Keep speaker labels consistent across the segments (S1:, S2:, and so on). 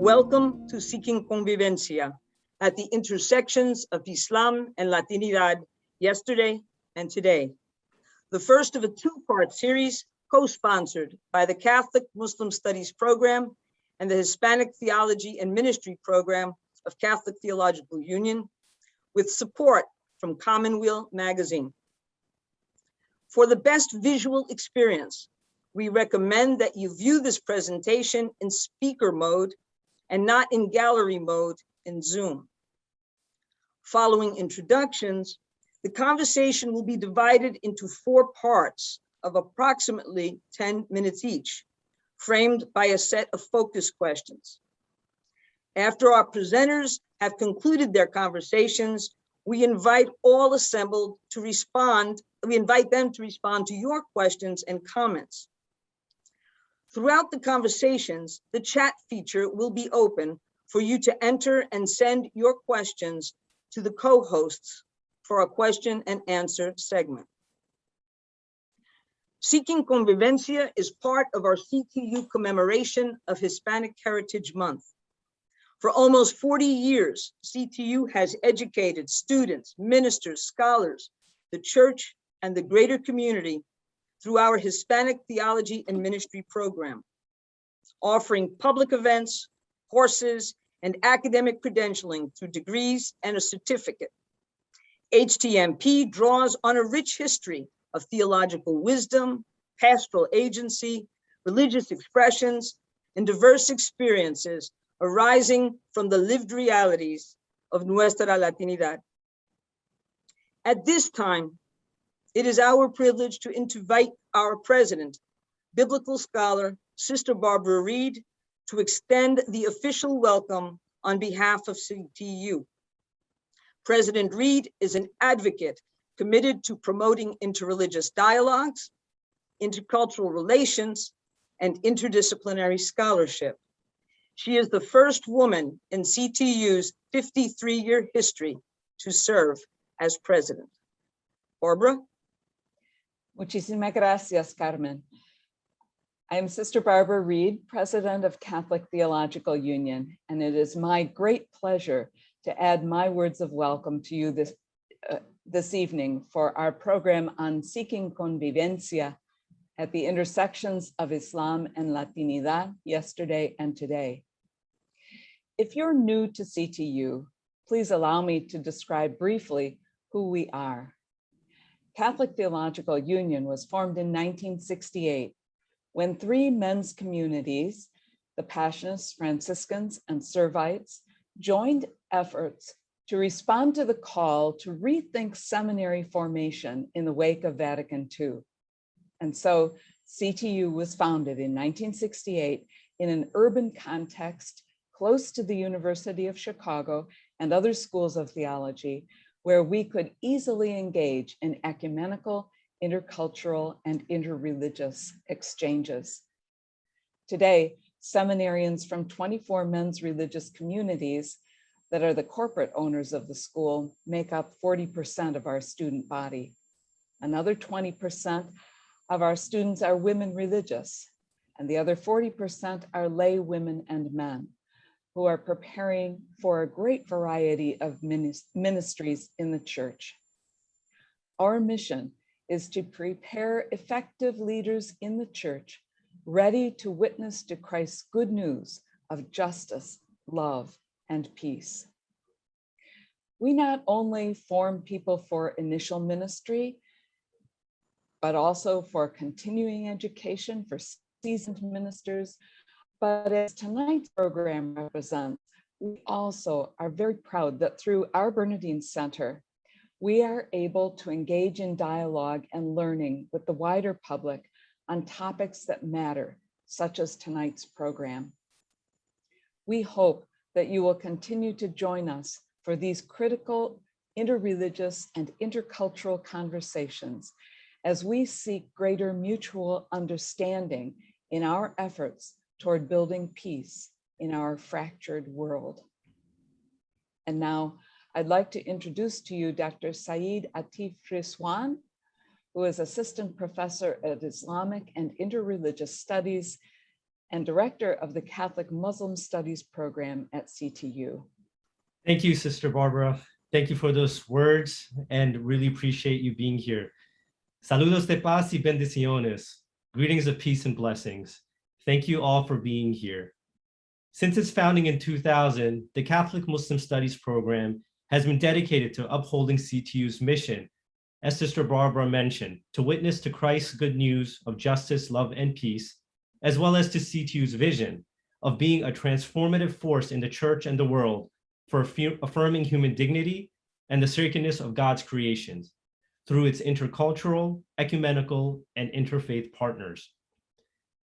S1: Welcome to Seeking Convivencia at the intersections of Islam and Latinidad yesterday and today. The first of a two-part series co-sponsored by the Catholic Muslim Studies Program and the Hispanic Theology and Ministry Program of Catholic Theological Union, with support from Commonweal Magazine. For the best visual experience, we recommend that you view this presentation in speaker mode and not in gallery mode in Zoom. Following introductions, the conversation will be divided into 4 parts of approximately 10 minutes each, framed by a set of focus questions. After our presenters have concluded their conversations, we invite all assembled to respond. We invite them to respond to your questions and comments. Throughout the conversations, the chat feature will be open for you to enter and send your questions to the co-hosts for a question and answer segment. Seeking Convivencia is part of our CTU commemoration of Hispanic Heritage Month. For almost 40 years, CTU has educated students, ministers, scholars, the church, and the greater community through our Hispanic Theology and Ministry Program, offering public events, courses, and academic credentialing through degrees and a certificate. HTMP draws on a rich history of theological wisdom, pastoral agency, religious expressions, and diverse experiences arising from the lived realities of Nuestra Latinidad. At this time, it is our privilege to invite our president, biblical scholar, Sister Barbara Reed, to extend the official welcome on behalf of CTU. President Reed is an advocate committed to promoting interreligious dialogues, intercultural relations, and interdisciplinary scholarship. She is the first woman in CTU's 53-year history to serve as president. Barbara?
S2: Muchísimas gracias, Carmen. I am Sister Barbara Reed, President of Catholic Theological Union, and it is my great pleasure to add my words of welcome to you this evening for our program on Seeking Convivencia at the intersections of Islam and Latinidad yesterday and today. If you're new to CTU, please allow me to describe briefly who we are. Catholic Theological Union was formed in 1968 when 3 men's communities, the Passionists, Franciscans, and Servites, joined efforts to respond to the call to rethink seminary formation in the wake of Vatican II. And so CTU was founded in 1968 in an urban context close to the University of Chicago and other schools of theology, where we could easily engage in ecumenical, intercultural, and interreligious exchanges. Today, seminarians from 24 men's religious communities that are the corporate owners of the school make up 40% of our student body. Another 20% of our students are women religious, and the other 40% are lay women and men who are preparing for a great variety of ministries in the church. Our mission is to prepare effective leaders in the church, ready to witness to Christ's good news of justice, love, and peace. We not only form people for initial ministry, but also for continuing education for seasoned ministers. But as tonight's program represents, we also are very proud that through our Bernardine Center, we are able to engage in dialogue and learning with the wider public on topics that matter, such as tonight's program. We hope that you will continue to join us for these critical interreligious and intercultural conversations as we seek greater mutual understanding in our efforts toward building peace in our fractured world. And now I'd like to introduce to you Dr. Saeed Atif Rizwan, who is Assistant Professor of Islamic and Interreligious Studies and Director of the Catholic Muslim Studies program at CTU.
S3: Thank you, Sister Barbara. Thank you for those words and really appreciate you being here. Saludos de paz y bendiciones. Greetings of peace and blessings. Thank you all for being here. Since its founding in 2000, the Catholic Muslim Studies program has been dedicated to upholding CTU's mission, as Sister Barbara mentioned, to witness to Christ's good news of justice, love, and peace, as well as to CTU's vision of being a transformative force in the church and the world for affirming human dignity and the sacredness of God's creations through its intercultural, ecumenical, and interfaith partners.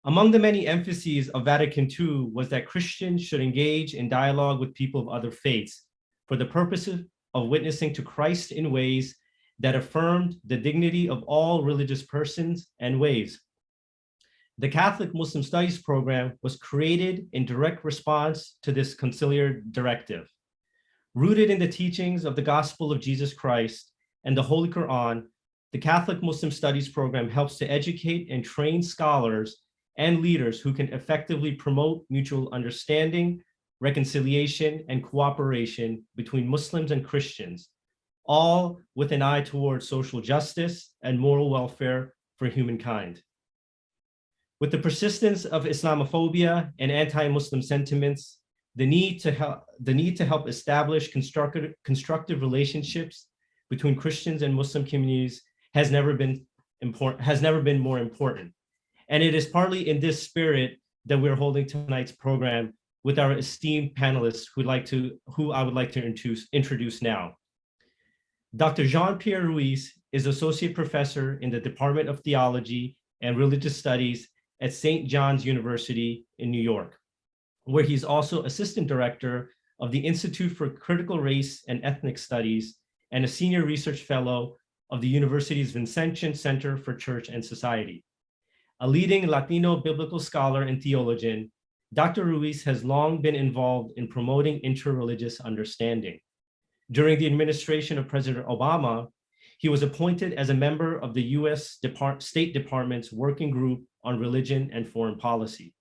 S3: Among the many emphases of Vatican II was that Christians should engage in dialogue with people of other faiths for the purposes of witnessing to Christ in ways that affirmed the dignity of all religious persons and ways. The Catholic Muslim Studies program was created in direct response to this conciliar directive. Rooted in the teachings of the Gospel of Jesus Christ and the Holy Quran, the Catholic Muslim Studies program helps to educate and train scholars and leaders who can effectively promote mutual understanding, reconciliation, and cooperation between Muslims and Christians, all with an eye towards social justice and moral welfare for humankind. With the persistence of Islamophobia and anti-Muslim sentiments, the need to help establish constructive relationships between Christians and Muslim communities has never been more important. And it is partly in this spirit that we're holding tonight's program with our esteemed panelists who I would like to introduce now. Dr. Jean-Pierre Ruiz is Associate Professor in the Department of Theology and Religious Studies at St. John's University in New York, where he's also Assistant Director of the Institute for Critical Race and Ethnic Studies and a Senior Research Fellow of the university's Vincentian Center for Church and Society. A leading Latino biblical scholar and theologian, Dr. Ruiz has long been involved in promoting interreligious understanding. During the administration of President Obama, he was appointed as a member of the US State Department's Working Group on Religion and Foreign Policy.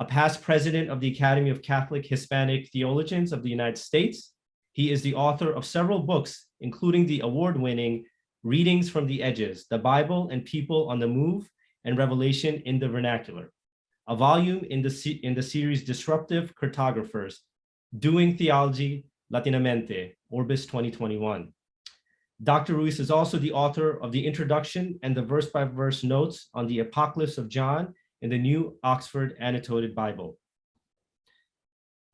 S3: A past president of the Academy of Catholic Hispanic Theologians of the United States, he is the author of several books, including the award-winning Readings from the Edges, The Bible and People on the Move and Revelation in the Vernacular, a volume in the series Disruptive Cartographers, Doing Theology Latinamente, Orbis 2021. Dr. Ruiz is also the author of the introduction and the verse-by-verse notes on the Apocalypse of John in the New Oxford Annotated Bible.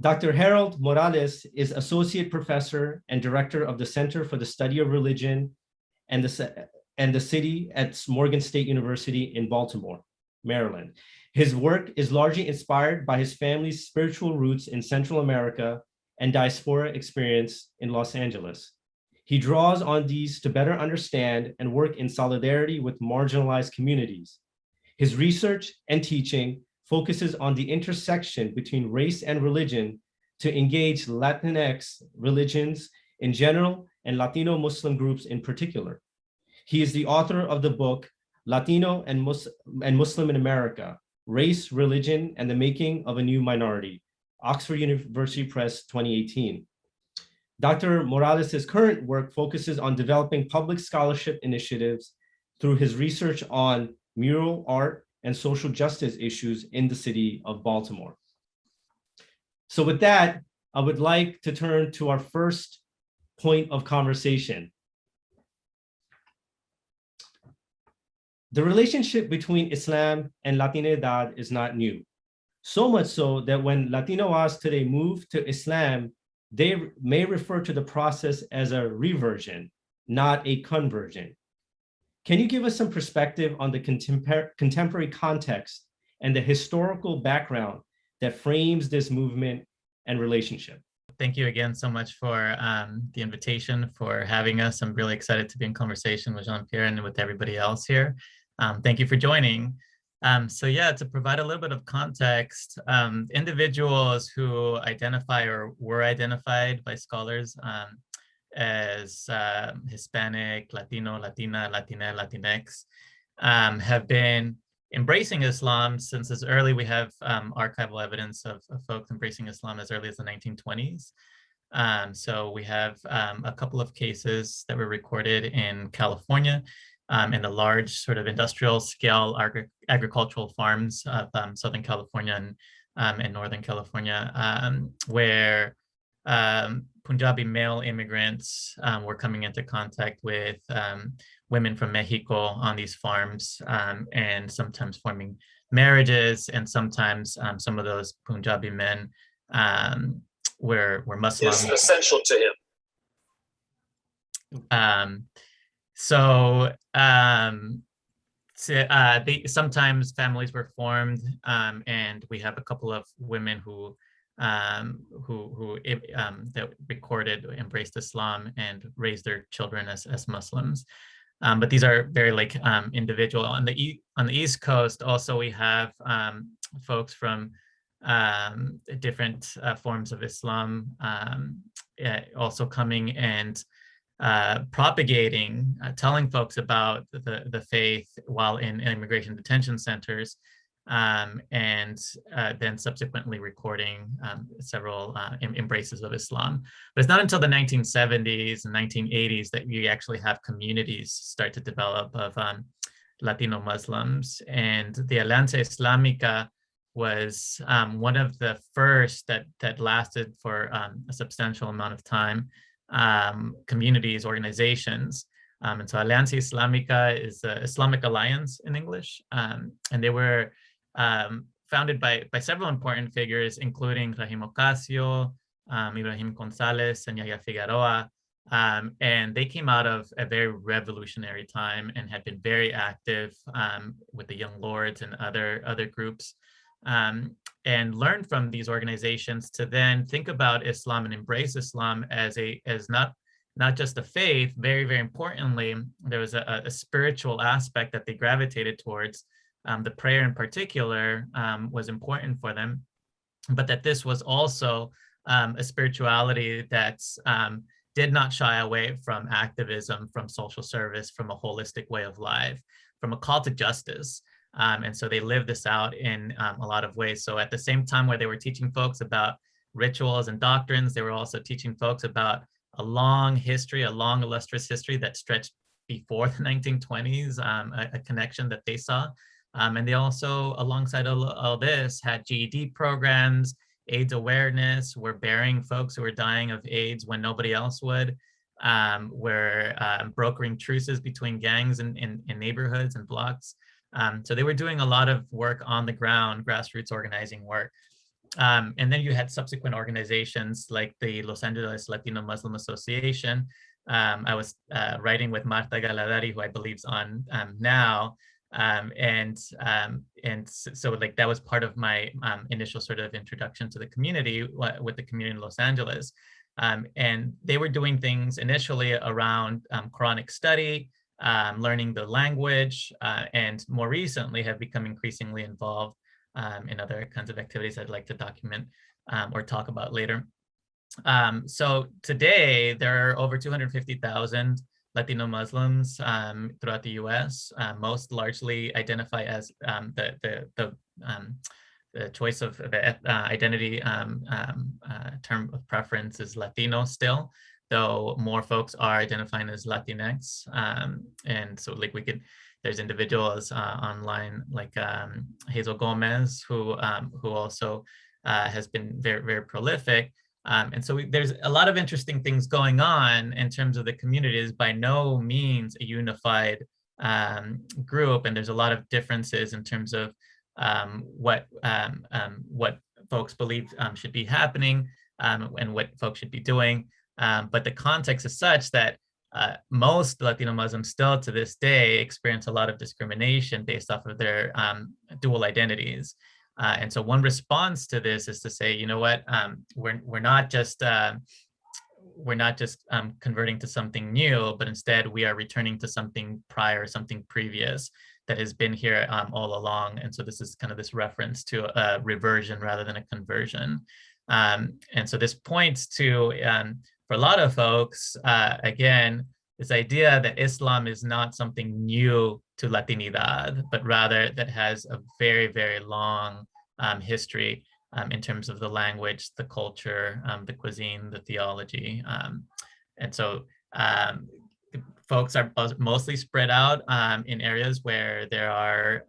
S3: Dr. Harold Morales is Associate Professor and Director of the Center for the Study of Religion and the City at Morgan State University in Baltimore, Maryland. His work is largely inspired by his family's spiritual roots in Central America and diaspora experience in Los Angeles. He draws on these to better understand and work in solidarity with marginalized communities. His research and teaching focuses on the intersection between race and religion to engage Latinx religions in general and Latino Muslim groups in particular. He is the author of the book, Latino and Muslim in America, Race, Religion, and the Making of a New Minority, Oxford University Press, 2018. Dr. Morales' current work focuses on developing public scholarship initiatives through his research on mural art and social justice issues in the city of Baltimore. So with that, I would like to turn to our first point of conversation. The relationship between Islam and Latinidad is not new. So much so that when Latinoas today move to Islam, they may refer to the process as a reversion, not a conversion. Can you give us some perspective on the contemporary context and the historical background that frames this movement and relationship?
S4: Thank you again so much for the invitation, for having us. I'm really excited to be in conversation with Jean-Pierre and with everybody else here. Thank you for joining. So yeah, to provide a little bit of context, individuals who identify or were identified by scholars as Hispanic, Latino, Latina, Latinx have been embracing Islam since as early, we have archival evidence of folks embracing Islam as early as the 1920s. So we have a couple of cases that were recorded in California, in the large sort of industrial scale agricultural farms of Southern California and Northern California, where Punjabi male immigrants were coming into contact with women from Mexico on these farms, and sometimes forming marriages, and sometimes some of those Punjabi men were Muslim.
S5: Is essential to him.
S4: Sometimes families were formed, and we have a couple of women who that recorded embraced Islam and raised their children as Muslims. But these are very like individual. On the East Coast, also we have folks from different forms of Islam also coming and propagating, telling folks about the faith while in immigration detention centers, and then subsequently recording several embraces of Islam. But it's not until the 1970s and 1980s that we actually have communities start to develop of Latino Muslims. And the Alianza Islámica was one of the first that lasted for a substantial amount of time, communities, organizations. And so Alianza Islámica is the Islamic Alliance in English. And they were founded by several important figures, including Rahim Ocasio, Ibrahim Gonzalez, and Yaya Figueroa. And they came out of a very revolutionary time and had been very active with the Young Lords and other groups, and learned from these organizations to then think about Islam and embrace Islam as not just a faith. Very, very importantly, there was a spiritual aspect that they gravitated towards. The prayer in particular was important for them, but that this was also a spirituality that did not shy away from activism, from social service, from a holistic way of life, from a call to justice. And so they lived this out in a lot of ways. So at the same time where they were teaching folks about rituals and doctrines, they were also teaching folks about a long history, a long illustrious history that stretched before the 1920s, a connection that they saw. And they also, alongside all this, had GED programs, AIDS awareness, were burying folks who were dying of AIDS when nobody else would, were brokering truces between gangs in neighborhoods and blocks. So they were doing a lot of work on the ground, grassroots organizing work. And then you had subsequent organizations like the Los Angeles Latino Muslim Association. I was writing with Marta Galadari, who I believe is on now. And so like that was part of my initial sort of introduction to the community with the community in Los Angeles. And they were doing things initially around Quranic study, learning the language, and more recently have become increasingly involved in other kinds of activities I'd like to document or talk about later. So today there are over 250,000 Latino Muslims throughout the U.S. Most largely identify as the choice of the identity term of preference is Latino still, though more folks are identifying as Latinx. And so like there's individuals online like Hazel Gomez, who also has been very, very prolific. And so there's a lot of interesting things going on in terms of the communities, by no means a unified group. And there's a lot of differences in terms of what folks believe should be happening and what folks should be doing. But the context is such that most Latino Muslims still to this day experience a lot of discrimination based off of their dual identities. And so one response to this is to say, you know what, we're not just converting to something new, but instead we are returning to something prior, something previous that has been here all along. And so this is kind of this reference to a reversion rather than a conversion. And so this points to, for a lot of folks, again, this idea that Islam is not something new to Latinidad, but rather that has a very, very long history in terms of the language, the culture, the cuisine, the theology. And so folks are mostly spread out in areas where there are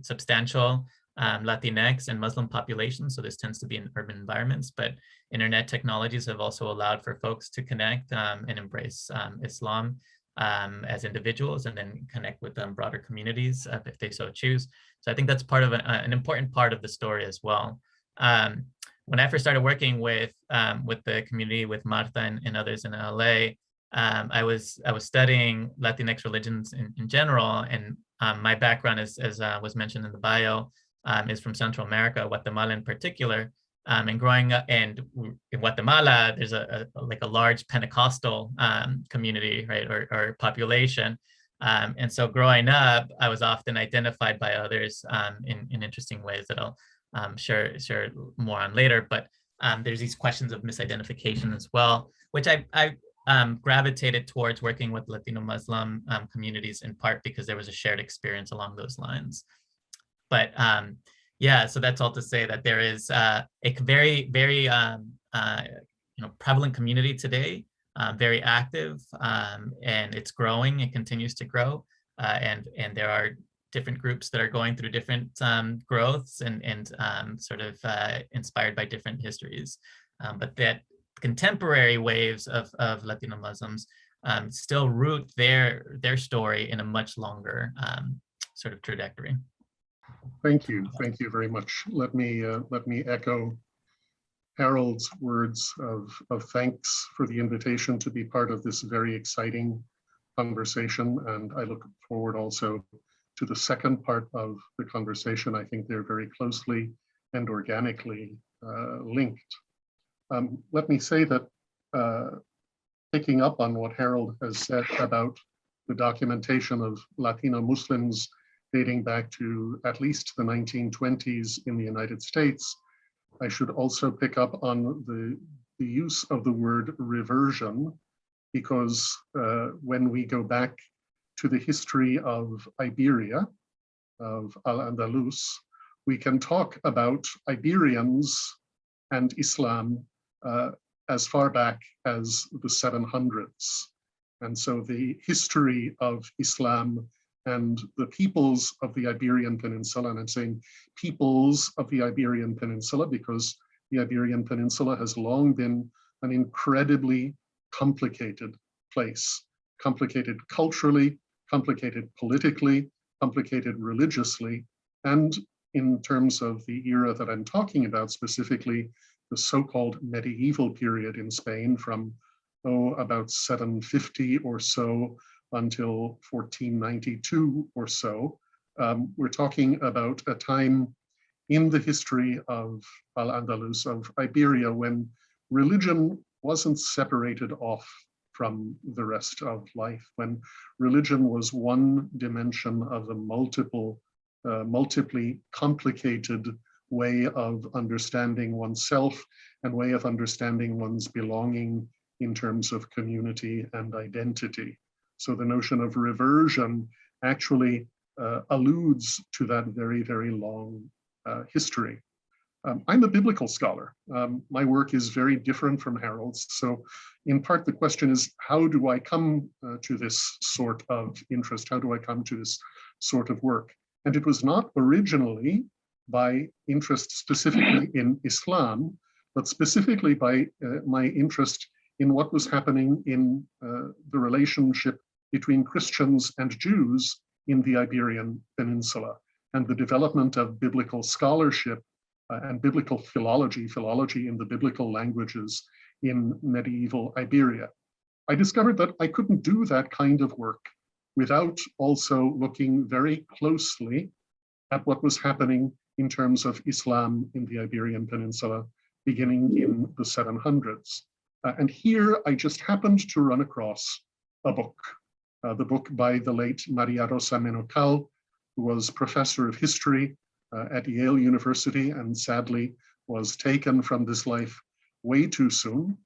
S4: substantial Latinx and Muslim populations. So this tends to be in urban environments, but internet technologies have also allowed for folks to connect and embrace Islam as individuals, and then connect with broader communities if they so choose. So I think that's part of an important part of the story as well. When I first started working with the community, with Marta and others in LA, I was studying Latinx religions in general, and my background, as was mentioned in the bio, is from Central America, Guatemala in particular. And growing up, and in Guatemala, there's a large Pentecostal community, right, or population. And so growing up, I was often identified by others in interesting ways that I'll share more on later. But there's these questions of misidentification as well, which I gravitated towards working with Latino Muslim communities, in part because there was a shared experience along those lines. But yeah, so that's all to say that there is a very, very prevalent community today, very active, and it's growing. It continues to grow, and there are different groups that are going through different growths and sort of inspired by different histories. But that contemporary waves of Latino Muslims still root their story in a much longer sort of trajectory.
S5: Thank you very much. Let me echo Harold's words of thanks for the invitation to be part of this very exciting conversation, and I look forward also to the second part of the conversation. I think they're very closely and organically linked. Let me say that picking up on what Harold has said about the documentation of Latino Muslims dating back to at least the 1920s in the United States, I should also pick up on the use of the word reversion, because when we go back to the history of Iberia, of Al-Andalus, we can talk about Iberians and Islam as far back as the 700s. And so the history of Islam and the peoples of the Iberian Peninsula, and I'm saying peoples of the Iberian Peninsula because the Iberian Peninsula has long been an incredibly complicated place, complicated culturally, complicated politically, complicated religiously, and in terms of the era that I'm talking about, specifically the so-called medieval period in Spain from about 750 or so until 1492 or so. We're talking about a time in the history of Al-Andalus, of Iberia, when religion wasn't separated off from the rest of life, when religion was one dimension of a multiply complicated way of understanding oneself and way of understanding one's belonging in terms of community and identity. So the notion of reversion actually alludes to that very, very long history. I'm a biblical scholar. My work is very different from Harold's. So in part, the question is, how do I come to this sort of interest? How do I come to this sort of work? And it was not originally by interest specifically in Islam, but specifically by my interest in what was happening in the relationship between Christians and Jews in the Iberian Peninsula, and the development of biblical scholarship and biblical philology in the biblical languages in medieval Iberia. I discovered that I couldn't do that kind of work without also looking very closely at what was happening in terms of Islam in the Iberian Peninsula, beginning in the 700s. And here I just happened to run across a book, the book by the late Maria Rosa Menocal, who was professor of history at Yale University and sadly was taken from this life way too soon,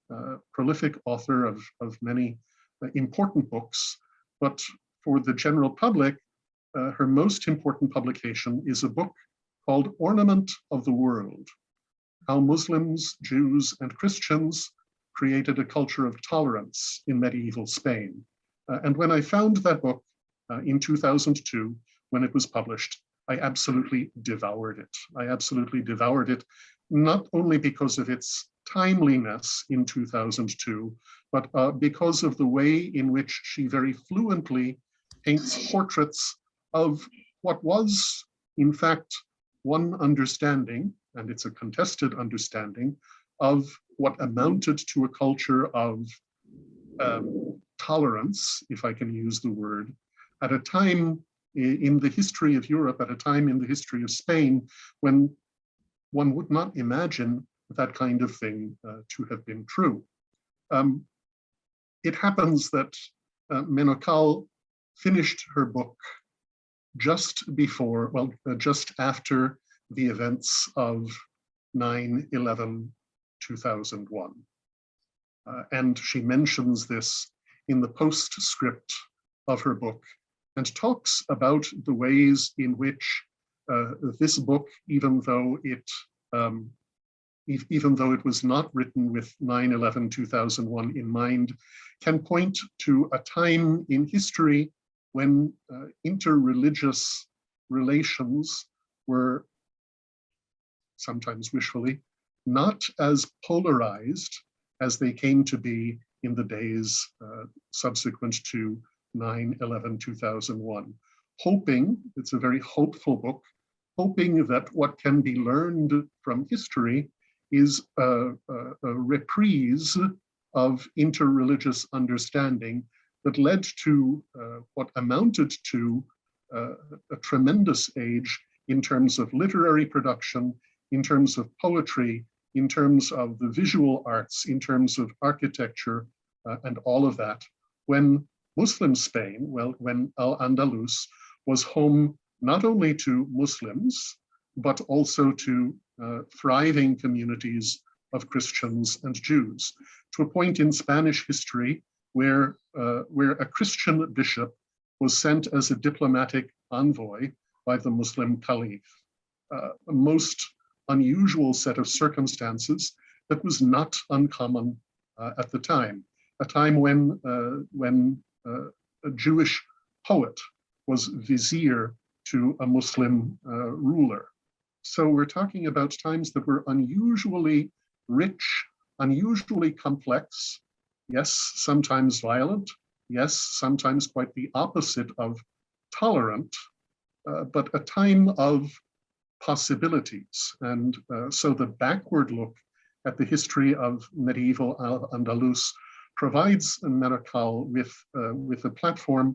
S5: prolific author of many important books, but for the general public, her most important publication is a book called Ornament of the World: How Muslims, Jews, and Christians Created a Culture of Tolerance in Medieval Spain. And when I found that book in 2002, when it was published, I absolutely devoured it. I absolutely devoured it, not only because of its timeliness in 2002, but because of the way in which she very fluently paints portraits of what was, in fact, one understanding, and it's a contested understanding, of what amounted to a culture of tolerance, if I can use the word, at a time in the history of Europe, at a time in the history of Spain, when one would not imagine that kind of thing to have been true. It happens that Menocal finished her book just before, well, just after the events of 9/11/2001. And she mentions this in the postscript of her book and talks about the ways in which this book, even though it was not written with 9/11/2001 in mind, can point to a time in history when interreligious relations were, sometimes wishfully, not as polarized as they came to be in the days subsequent to 9/11/2001. Hoping, it's a very hopeful book, hoping that what can be learned from history is a reprise of interreligious understanding that led to what amounted to a tremendous age in terms of literary production, in terms of poetry, in terms of the visual arts, in terms of architecture, and all of that, when Muslim Spain, well, when Al-Andalus was home not only to Muslims, but also to thriving communities of Christians and Jews, to a point in Spanish history where a Christian bishop was sent as a diplomatic envoy by the Muslim Caliph. A most unusual set of circumstances that was not uncommon at the time, a time when a Jewish poet was vizier to a Muslim ruler. So we're talking about times that were unusually rich, unusually complex, yes, sometimes violent, yes, sometimes quite the opposite of tolerant, but a time of possibilities. And so the backward look at the history of medieval Al-Andalus provides Menocal with a platform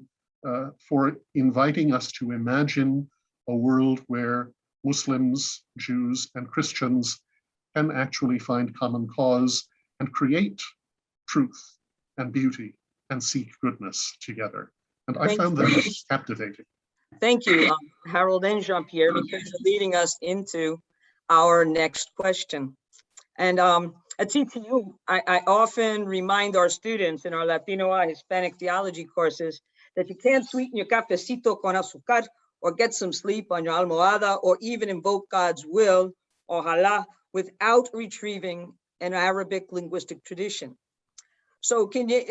S5: for inviting us to imagine a world where Muslims, Jews, and Christians can actually find common cause and create truth and beauty and seek goodness together. And I found that captivating.
S1: Thank you, Harold and Jean-Pierre, because you're leading us into our next question. And at CTU, I often remind our students in our Latino Hispanic theology courses that you can't sweeten your cafecito con azúcar or get some sleep on your almohada or even invoke God's will, ojalá, without retrieving an Arabic linguistic tradition. So can you,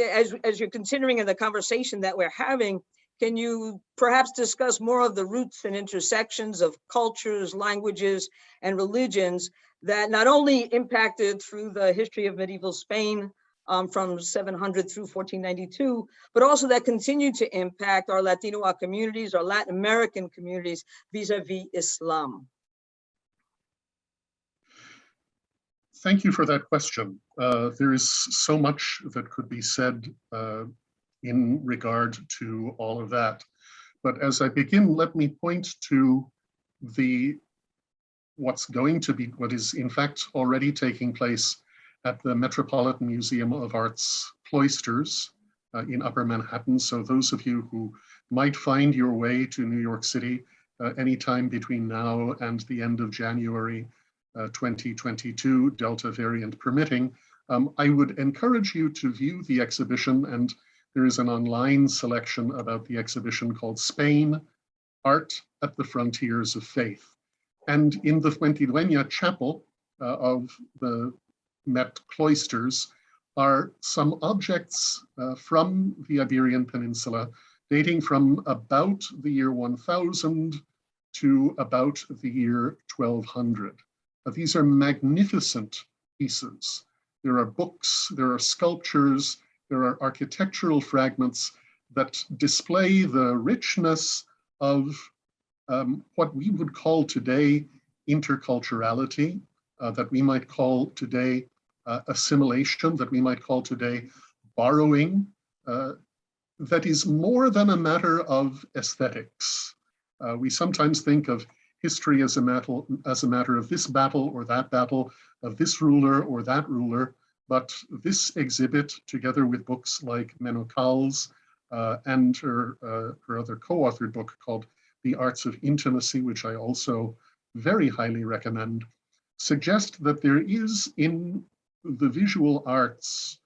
S1: as you're considering in the conversation that we're having, can you perhaps discuss more of the roots and intersections of cultures, languages, and religions that not only impacted through the history of medieval Spain from 700 through 1492, but also that continue to impact our Latino communities, our Latin American communities vis-a-vis Islam?
S5: Thank you for that question. There is so much that could be said in regard to all of that. But as I begin, let me point to what is in fact already taking place at the Metropolitan Museum of Art's Cloisters in Upper Manhattan. So those of you who might find your way to New York City anytime between now and the end of January 2022, Delta variant permitting, I would encourage you to view the exhibition and There is an online selection about the exhibition called Spain, Art at the Frontiers of Faith. And in the Fuentidueña chapel of the Met cloisters are some objects from the Iberian Peninsula dating from about the year 1000 to about the year 1200. These are magnificent pieces. There are books, there are sculptures, there are architectural fragments that display the richness of what we would call today interculturality, that we might call today assimilation, that we might call today borrowing, that is more than a matter of aesthetics. We sometimes think of history as a matter of this battle or that battle, of this ruler or that ruler, but this exhibit, together with books like Menocal's and her other co-authored book called The Arts of Intimacy, which I also very highly recommend, suggest that there is in the visual arts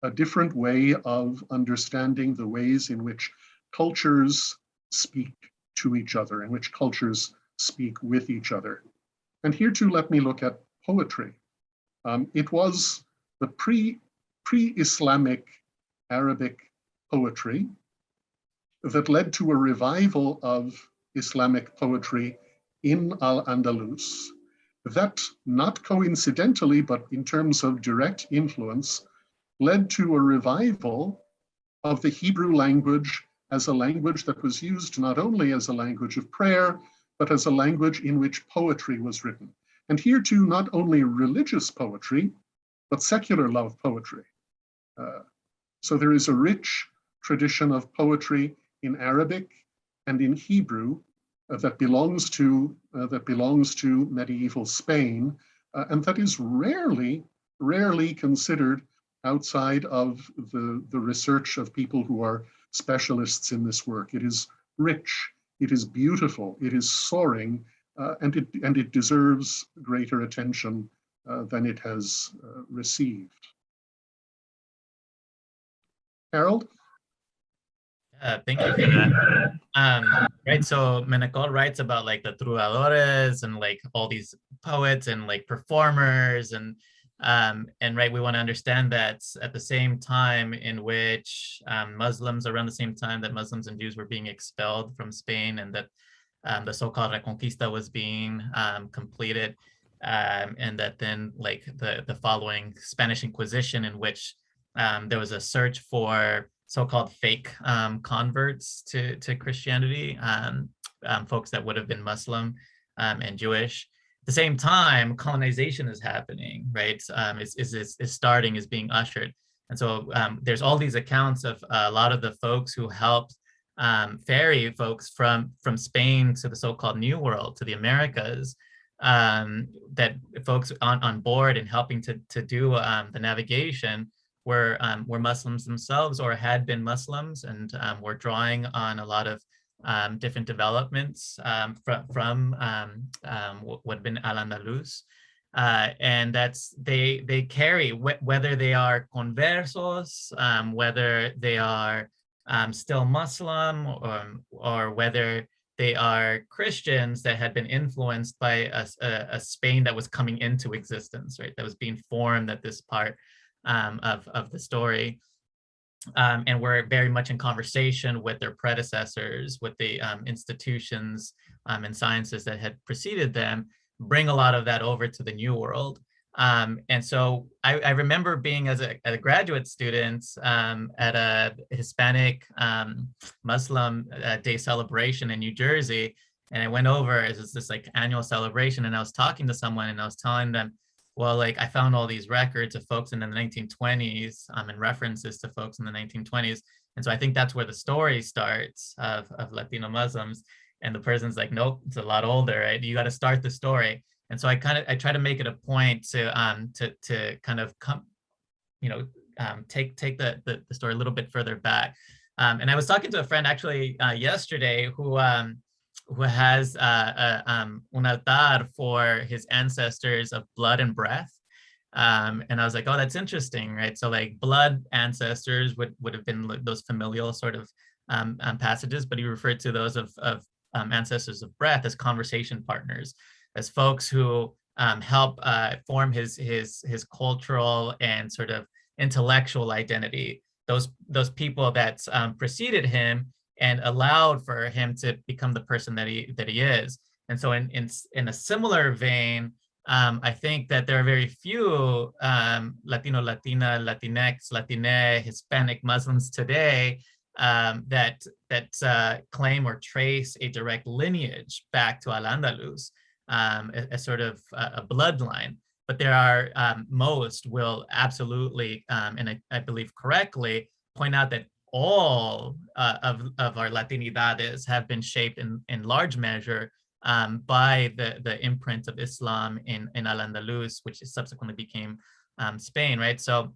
S5: a different way of understanding the ways in which cultures speak to each other, in which cultures speak with each other. And here too, let me look at poetry. It was the pre-Islamic Arabic poetry that led to a revival of Islamic poetry in Al-Andalus that, not coincidentally, but in terms of direct influence, led to a revival of the Hebrew language as a language that was used not only as a language of prayer, but as a language in which poetry was written. And here too, not only religious poetry, but secular love poetry. So there is a rich tradition of poetry in Arabic and in Hebrew that belongs to medieval Spain, and that is rarely considered outside of the research of people who are specialists in this work. It is rich, it is beautiful, it is soaring, and it deserves greater attention than it has received. Harold?
S4: Thank you for that. Right, so Menacol writes about like the troubadours and like all these poets and like performers and right, we want to understand that at the same time in which Muslims, around the same time that Muslims and Jews were being expelled from Spain, and that the so-called Reconquista was being completed, and that then like the following Spanish Inquisition, in which there was a search for so-called fake converts to Christianity, folks that would have been Muslim and Jewish. At the same time, colonization is happening, right? Is starting, is being ushered. And so there's all these accounts of a lot of the folks who helped ferry folks from Spain to the so-called New World, to the Americas, that folks on board and helping to do the navigation were Muslims themselves or had been Muslims, and were drawing on a lot of different developments from what had been Al-Andalus. And that's they carry, whether they are conversos, whether they are still Muslim, or whether they are Christians that had been influenced by a Spain that was coming into existence, right? That was being formed at this part of the story. And we're very much in conversation with their predecessors, with the institutions and sciences that had preceded them, bring a lot of that over to the New World. And so I remember being as a graduate student at a Hispanic Muslim Day celebration in New Jersey. And I went over as this like annual celebration, and I was talking to someone and I was telling them, well, like I found all these records of folks in the 1920s and references to folks in the 1920s. And so I think that's where the story starts of Latino Muslims. And the person's like, nope, it's a lot older, right? You got to start the story. And so I try to make it a point to kind of come, take the story a little bit further back. And I was talking to a friend actually yesterday who has un altar for his ancestors of blood and breath. And I was like, oh, that's interesting, right? So like blood ancestors would have been like those familial sort of passages, but he referred to those of ancestors of breath as conversation partners, as folks who help form his cultural and sort of intellectual identity. Those people that preceded him and allowed for him to become the person that he is. And so in a similar vein, I think that there are very few Latino, Latina, Latinx, Latine, Hispanic Muslims today that claim or trace a direct lineage back to Al-Andalus, a sort of a bloodline. But there are most will absolutely, and I believe correctly, point out that all of our Latinidades have been shaped in large measure by the imprint of Islam in Al-Andalus, which subsequently became Spain, right? So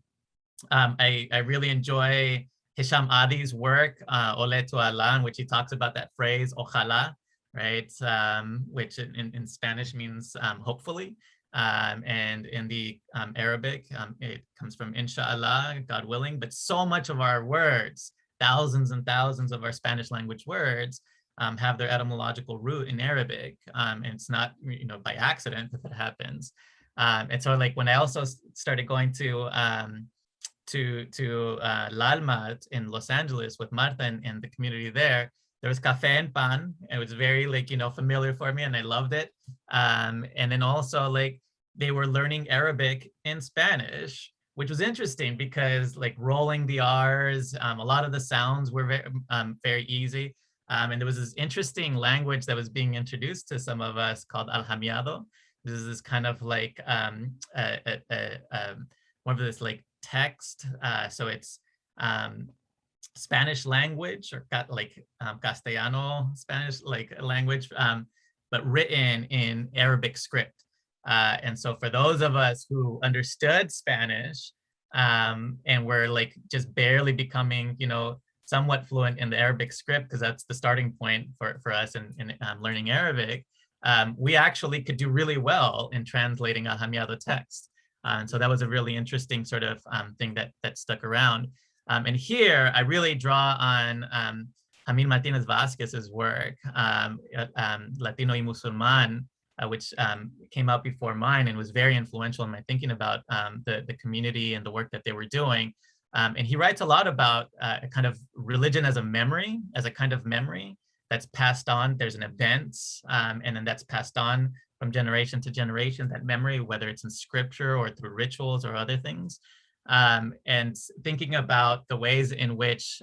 S4: I really enjoy Hisham Adi's work, Ole tu Allah, in which he talks about that phrase, ojalá, right? Which in Spanish means hopefully. And in the Arabic, it comes from inshallah, God willing, but so much of our words, thousands and thousands of our Spanish language words have their etymological root in Arabic. And it's not, by accident that happens. And so like when I also started going to Lalmat in Los Angeles with Martha and the community there was cafe and pan. It was very familiar for me and I loved it. And then also like they were learning Arabic in Spanish, which was interesting because like rolling the R's, a lot of the sounds were very easy. And there was this interesting language that was being introduced to some of us called Al-Hamiado. This is this kind of like more of this like text. So it's Spanish language or Castellano Spanish like language, but written in Arabic script. And so for those of us who understood Spanish and were like just barely becoming, somewhat fluent in the Arabic script, because that's the starting point for us in learning Arabic, we actually could do really well in translating Al-Hamiado text. And so that was a really interesting sort of thing that stuck around. And here I really draw on Jamil Martinez Vasquez's work, Latino y Musulman, which came out before mine and was very influential in my thinking about the community and the work that they were doing. And he writes a lot about a kind of religion as a kind of memory that's passed on. There's an event, and then that's passed on from generation to generation, that memory, whether it's in scripture or through rituals or other things. And thinking about the ways in which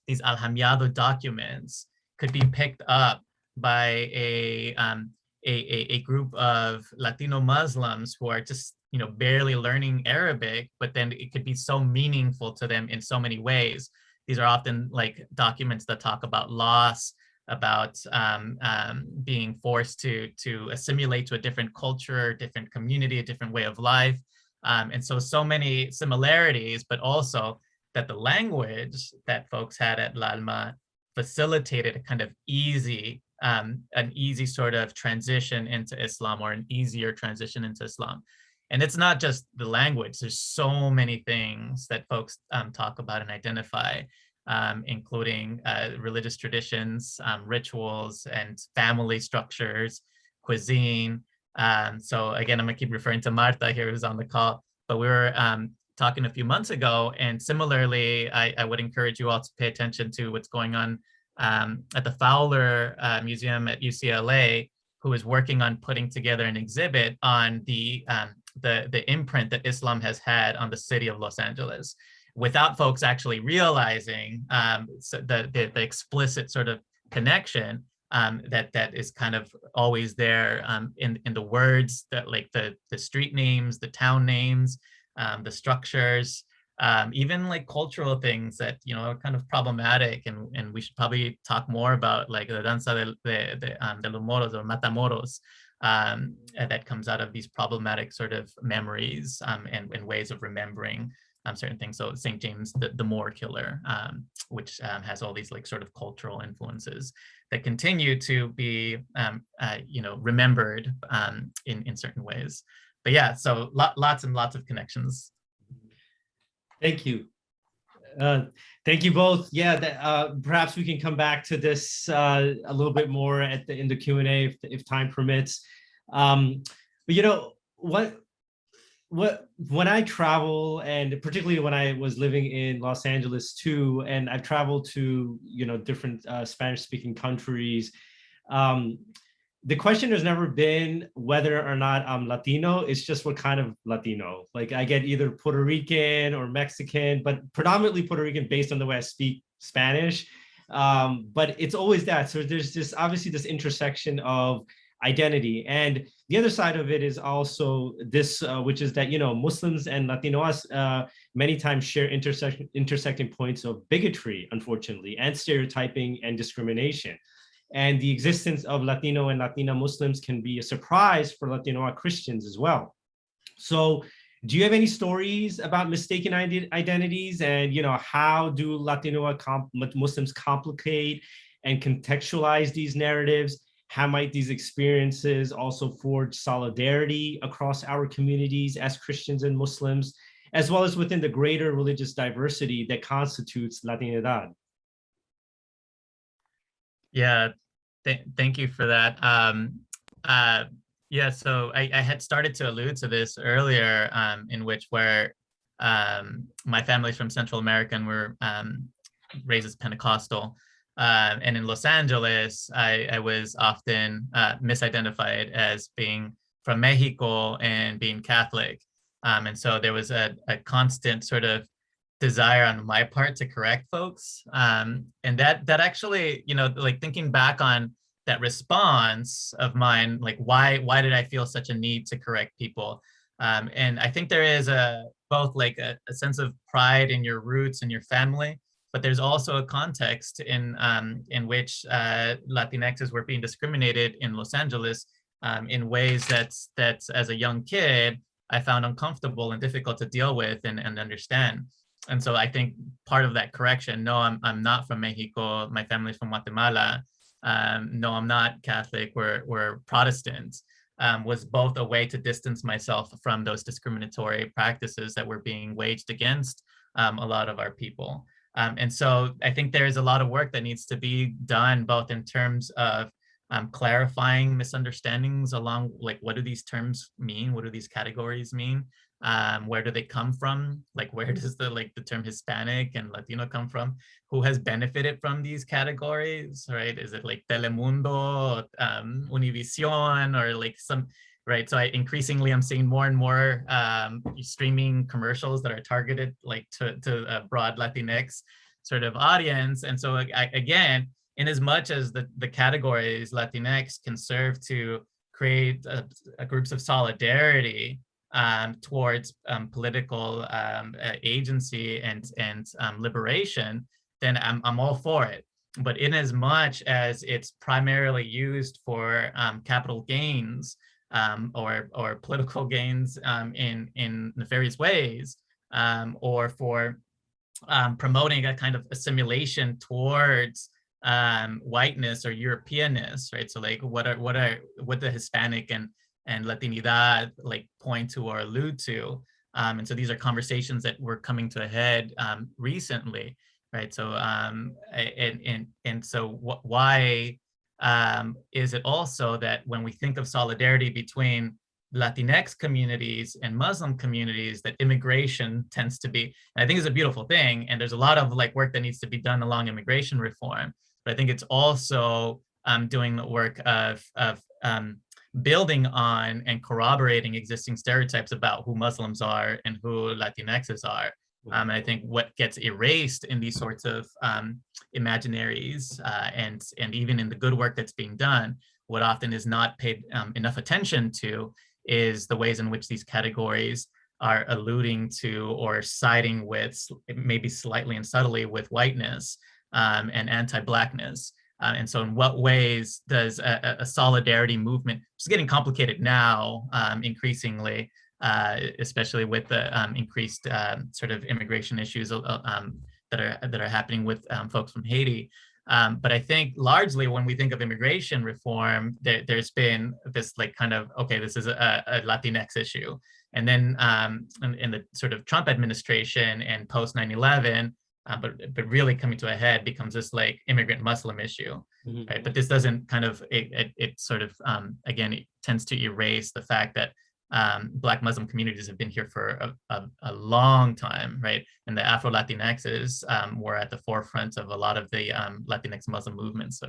S4: these Al-Hamiado documents could be picked up by a group of Latino Muslims who are just barely learning Arabic, but then it could be so meaningful to them in so many ways. These are often like documents that talk about loss, about being forced to assimilate to a different culture, different community, a different way of life. And so many similarities, but also that the language that folks had at Lalma facilitated a kind of an easy sort of transition into Islam, or an easier transition into Islam. And it's not just the language, there's so many things that folks talk about and identify, including religious traditions, rituals, and family structures, cuisine. So again, I'm gonna keep referring to Marta here who's on the call, but we were talking a few months ago, and similarly, I would encourage you all to pay attention to what's going on at the Fowler Museum at UCLA, who is working on putting together an exhibit on the imprint that Islam has had on the city of Los Angeles, without folks actually realizing the explicit sort of connection that is kind of always there in the words, that like the street names, the town names, the structures, even like cultural things that are kind of problematic, and we should probably talk more about, like the danza de los moros or matamoros, that comes out of these problematic sort of memories and ways of remembering certain things. So St. James, the Moor killer, which has all these like sort of cultural influences that continue to be remembered in certain ways. but yeah, so lots and lots of connections.
S3: Thank you. Thank you both. Yeah, perhaps we can come back to this a little bit more in the Q&A if time permits. But you know, when I travel, and particularly when I was living in Los Angeles too, and I've traveled to, you know, different Spanish-speaking countries, the question has never been whether or not I'm Latino. It's just what kind of Latino. Like I get either Puerto Rican or Mexican, but predominantly Puerto Rican based on the way I speak Spanish. But it's always that. So there's this obviously this intersection of identity. And the other side of it is also this, which is that, you know, Muslims and Latinos many times share intersecting points of bigotry, unfortunately, and stereotyping and discrimination. And the existence of Latino and Latina Muslims can be a surprise for Latino Christians as well. So do you have any stories about mistaken identities, and, you know, how do Latino Muslims complicate and contextualize these narratives? How might these experiences also forge solidarity across our communities as Christians and Muslims, as well as within the greater religious diversity that constitutes Latinidad?
S4: Yeah, thank you for that. Yeah, so I had started to allude to this earlier, in which where my family's from Central America and we're raised as Pentecostal. And in Los Angeles, I was often misidentified as being from Mexico and being Catholic. And so there was a constant sort of desire on my part to correct folks. And that actually, you know, like thinking back on that response of mine, like why did I feel such a need to correct people? And I think there is both like a sense of pride in your roots and your family, but there's also a context in which Latinxes were being discriminated in Los Angeles in ways that's as a young kid, I found uncomfortable and difficult to deal with and understand. And so I think part of that correction, no, I'm not from Mexico, my family's from Guatemala. No, I'm not Catholic, we're Protestants, was both a way to distance myself from those discriminatory practices that were being waged against a lot of our people. And so I think there is a lot of work that needs to be done, both in terms of clarifying misunderstandings along, like, what do these terms mean? What do these categories mean? Where do they come from? Like, where does the term Hispanic and Latino come from? Who has benefited from these categories, right? Is it like Telemundo, Univision, or like some, right? So increasingly I'm seeing more and more streaming commercials that are targeted like to a broad Latinx sort of audience. And so again, in as much as the categories Latinx can serve to create groups of solidarity towards political agency and liberation, then I'm all for it. But in as much as it's primarily used for capital gains or political gains in nefarious ways, or for promoting a kind of assimilation towards whiteness or Europeanness, right? So like what the Hispanic and Latinidad like point to or allude to, and so these are conversations that were coming to a head recently, right? So why is it also that when we think of solidarity between Latinx communities and Muslim communities, that immigration tends to be, and I think it's a beautiful thing, and there's a lot of like work that needs to be done along immigration reform, but I think it's also doing the work of building on and corroborating existing stereotypes about who Muslims are and who Latinxes are. And I think what gets erased in these sorts of imaginaries and even in the good work that's being done, what often is not paid enough attention to is the ways in which these categories are alluding to or siding with, maybe slightly and subtly, with whiteness and anti-Blackness. And so in what ways does a solidarity movement, which is getting complicated now increasingly, especially with the increased sort of immigration issues that are happening with folks from Haiti, But I think largely when we think of immigration reform, there's been this like kind of, okay, this is a Latinx issue. And then in the sort of Trump administration and post 9/11, but really coming to a head becomes this like immigrant Muslim issue, right? But this doesn't kind of, it sort of, again, it tends to erase the fact that Black Muslim communities have been here for a long time, right? And the Afro-Latinxes were at the forefront of a lot of the Latinx Muslim movements.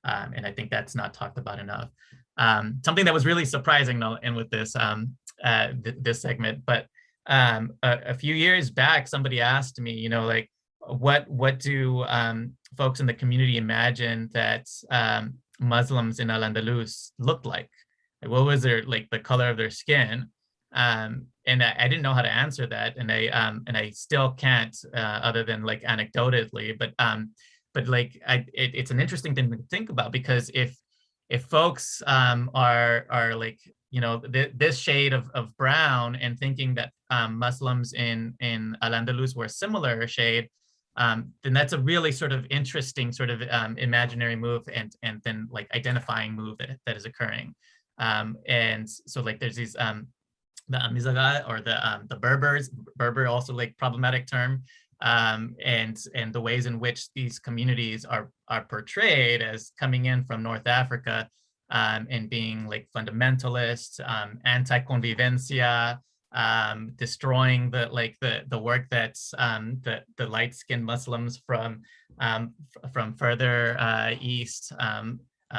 S4: And I think that's not talked about enough. Something that was really surprising though, and with this, this segment, but a few years back, somebody asked me, you know, like, what do folks in the community imagine that Muslims in Al-Andalus looked like? What was their, like, the color of their skin? And I didn't know how to answer that, and I still can't, other than like anecdotally. But like, it's an interesting thing to think about, because if folks are like, you know, this shade of brown, and thinking that Muslims in Al-Andalus were a similar shade, then that's a really sort of interesting sort of imaginary move, and then like identifying move that is occurring. And so like there's these the Amizaga, or the Berbers. Berber also like problematic term, and the ways in which these communities are portrayed as coming in from North Africa, and being like fundamentalist, anti-convivencia, destroying the work that's the light-skinned Muslims from further east,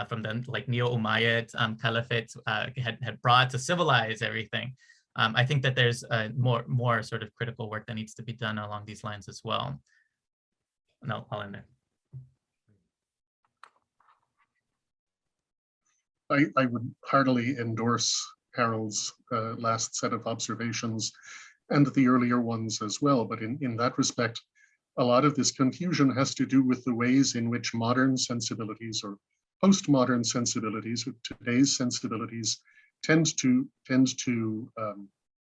S4: from the like Neo-Umayyad Caliphate had brought to civilize everything. I think that there's more sort of critical work that needs to be done along these lines as well. No, I'll end there.
S5: I would heartily endorse Harold's last set of observations, and the earlier ones as well. But in that respect, a lot of this confusion has to do with the ways in which modern sensibilities, or postmodern sensibilities, today's sensibilities, tend to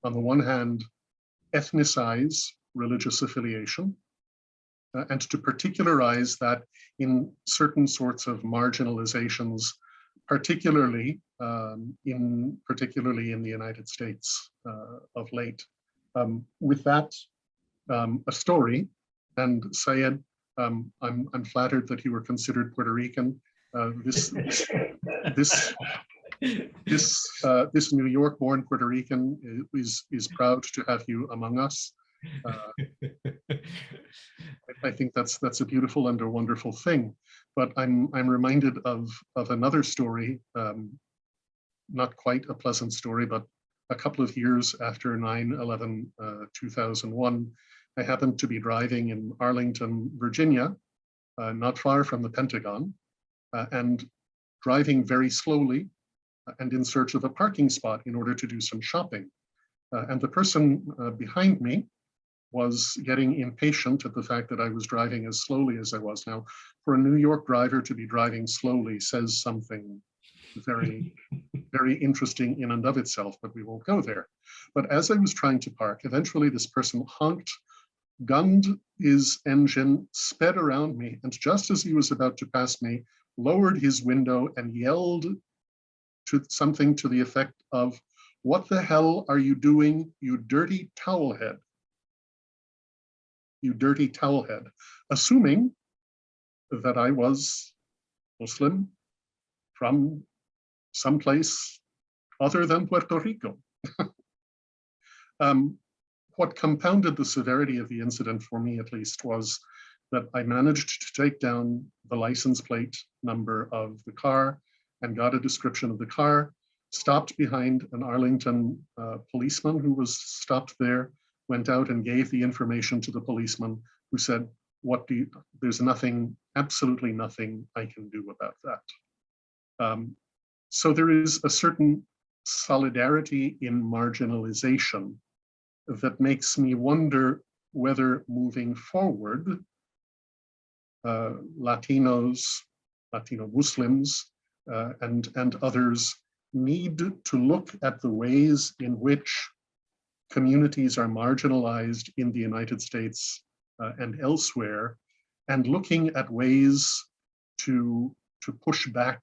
S5: on the one hand, ethnicize religious affiliation, and to particularize that in certain sorts of marginalizations, particularly in the United States of late. With that, a story, and Syed, I'm flattered that you were considered Puerto Rican. This New York-born Puerto Rican is proud to have you among us. I think that's a beautiful and a wonderful thing. But I'm reminded of another story, not quite a pleasant story, but a couple of years after 9/11, 2001, I happened to be driving in Arlington, Virginia, not far from the Pentagon, and driving very slowly and in search of a parking spot in order to do some shopping. And the person behind me was getting impatient at the fact that I was driving as slowly as I was. Now, for a New York driver to be driving slowly says something very, very interesting in and of itself, but we won't go there. But as I was trying to park, eventually this person honked, gunned his engine, sped around me, and just as he was about to pass me, lowered his window and yelled something to the effect of, "What the hell are you doing, you dirty towel head? You dirty towel head," assuming that I was Muslim from someplace other than Puerto Rico. What compounded the severity of the incident, for me at least, was that I managed to take down the license plate number of the car and got a description of the car, stopped behind an Arlington policeman who was stopped there, went out and gave the information to the policeman, who said, there's nothing, absolutely nothing I can do about that. So there is a certain solidarity in marginalization that makes me wonder whether moving forward, Latinos, Latino Muslims, and others need to look at the ways in which communities are marginalized in the United States and elsewhere, and looking at ways to push back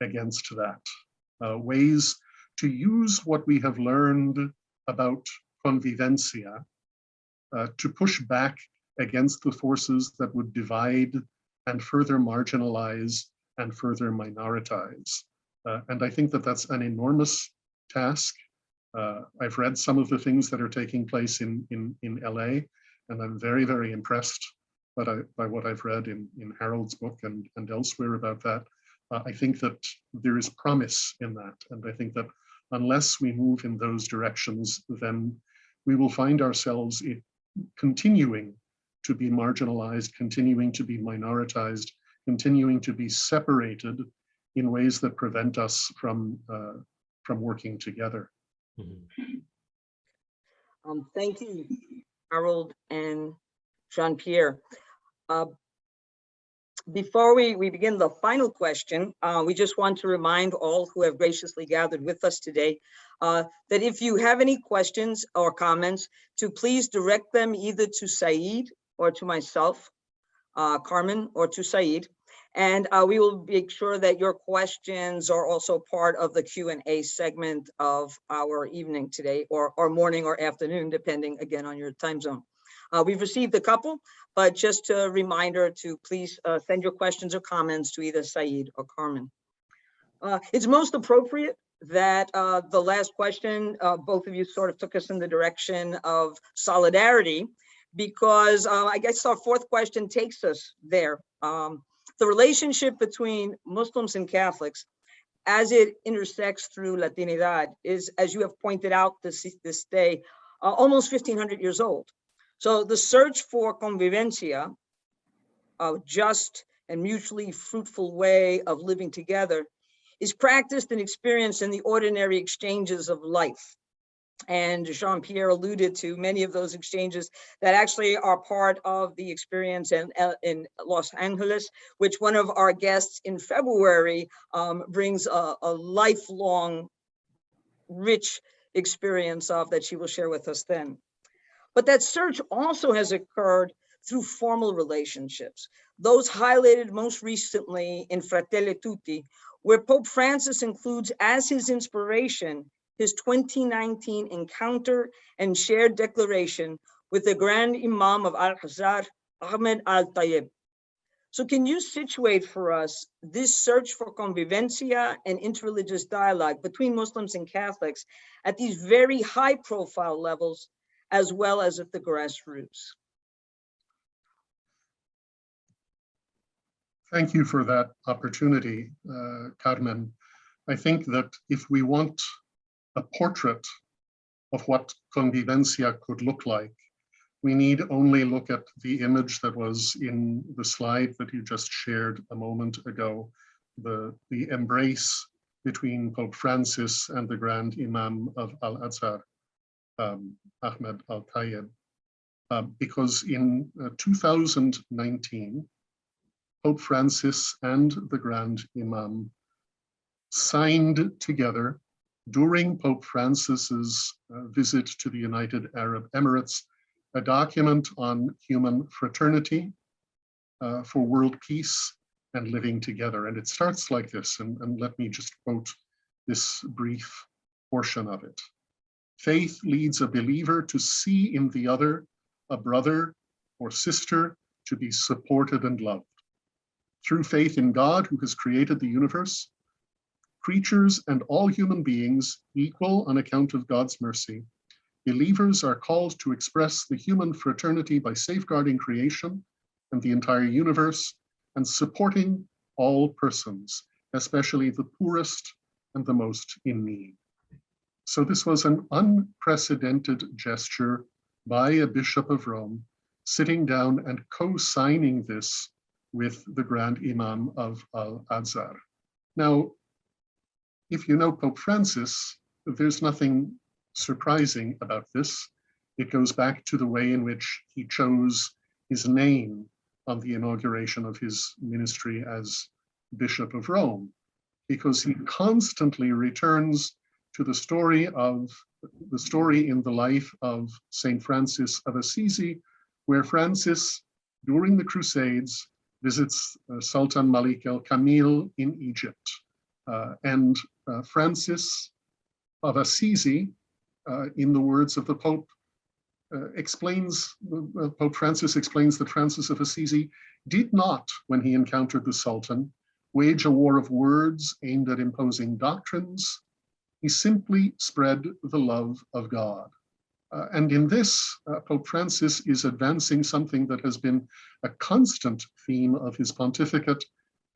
S5: against that, ways to use what we have learned about convivencia to push back against the forces that would divide and further marginalize and further minoritize. And I think that that's an enormous task. I've read some of the things that are taking place in LA, and I'm very, very impressed by what I've read in Harold's book and elsewhere about that. I think that there is promise in that. And I think that unless we move in those directions, then we will find ourselves continuing to be marginalized, continuing to be minoritized, continuing to be separated in ways that prevent us from working together.
S3: Mhm.
S1: Thank you, Harold and Jean-Pierre. Before we begin the final question, we just want to remind all who have graciously gathered with us today that if you have any questions or comments, to please direct them either to Said or to myself, Carmen, or to Said. And we will make sure that your questions are also part of the Q&A segment of our evening today, or morning or afternoon, depending again on your time zone. We've received a couple, but just a reminder to please send your questions or comments to either Said or Carmen. It's most appropriate that the last question, both of you sort of took us in the direction of solidarity, because I guess our fourth question takes us there. The relationship between Muslims and Catholics, as it intersects through Latinidad, is, as you have pointed out this day, almost 1,500 years old. So the search for convivencia, a just and mutually fruitful way of living together, is practiced and experienced in the ordinary exchanges of life. And Jean-Pierre alluded to many of those exchanges that actually are part of the experience in Los Angeles, which one of our guests in February brings a lifelong, rich experience of that she will share with us then. But that search also has occurred through formal relationships, those highlighted most recently in Fratelli Tutti, where Pope Francis includes as his inspiration his 2019 encounter and shared declaration with the Grand Imam of Al-Azhar, Ahmed Al-Tayeb. So can you situate for us this search for convivencia and interreligious dialogue between Muslims and Catholics at these very high profile levels, as well as at the grassroots?
S5: Thank you for that opportunity, Carmen. I think that if we want a portrait of what convivencia could look like, we need only look at the image that was in the slide that you just shared a moment ago, the embrace between Pope Francis and the Grand Imam of Al-Azhar, Ahmed Al-Tayeb, because in 2019, Pope Francis and the Grand Imam signed together during Pope Francis's visit to the United Arab Emirates a document on human fraternity for world peace and living together. And it starts like this, and let me just quote this brief portion of it. Faith leads a believer to see in the other a brother or sister to be supported and loved. Through faith in God, who has created the universe, creatures and all human beings equal on account of God's mercy, believers are called to express the human fraternity by safeguarding creation and the entire universe and supporting all persons, especially the poorest and the most in need. So this was an unprecedented gesture by a bishop of Rome, sitting down and co-signing this with the Grand Imam of Al-Azhar. Now, if you know Pope Francis, there's nothing surprising about this. It goes back to the way in which he chose his name on the inauguration of his ministry as Bishop of Rome, because he constantly returns to the story in the life of Saint Francis of Assisi, where Francis, during the Crusades, visits Sultan Malik el-Kamil in Egypt. And Francis of Assisi, in the words of the Pope, Pope Francis explains that Francis of Assisi did not, when he encountered the Sultan, wage a war of words aimed at imposing doctrines. He simply spread the love of God. And in this, Pope Francis is advancing something that has been a constant theme of his pontificate,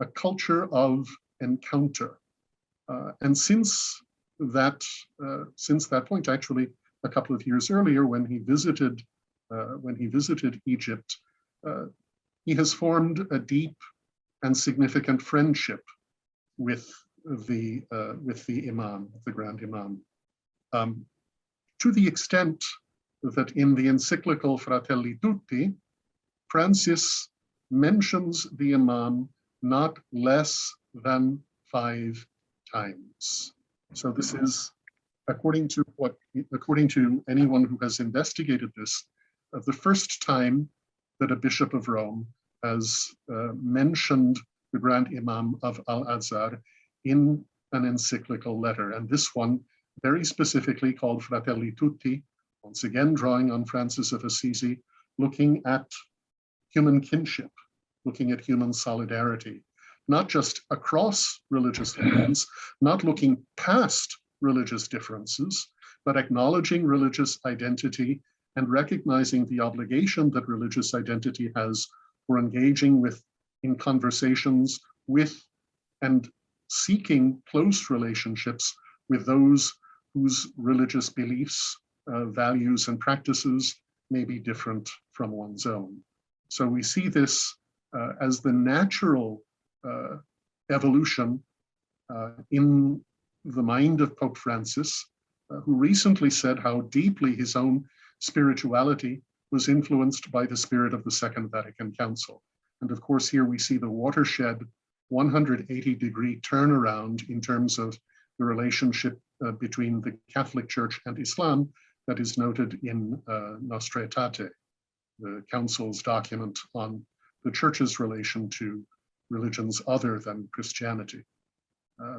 S5: a culture of encounter. And since that point, actually, a couple of years earlier, when he visited Egypt, he has formed a deep and significant friendship with the Imam, the Grand Imam, to the extent that in the encyclical Fratelli Tutti, Francis mentions the Imam not less than 5 times. So this is, according to anyone who has investigated this, the first time that a bishop of Rome has mentioned the Grand Imam of Al-Azhar in an encyclical letter. And this one very specifically called Fratelli Tutti, once again drawing on Francis of Assisi, looking at human kinship, looking at human solidarity, not just across religious lines, not looking past religious differences, but acknowledging religious identity and recognizing the obligation that religious identity has for engaging in conversations with and seeking close relationships with those whose religious beliefs, values, and practices may be different from one's own. So we see this as the natural evolution in the mind of Pope Francis, who recently said how deeply his own spirituality was influenced by the spirit of the Second Vatican Council. And of course, here we see the watershed 180-degree turnaround in terms of the relationship between the Catholic Church and Islam that is noted in Nostra Aetate, the Council's document on the Church's relation to religions other than Christianity.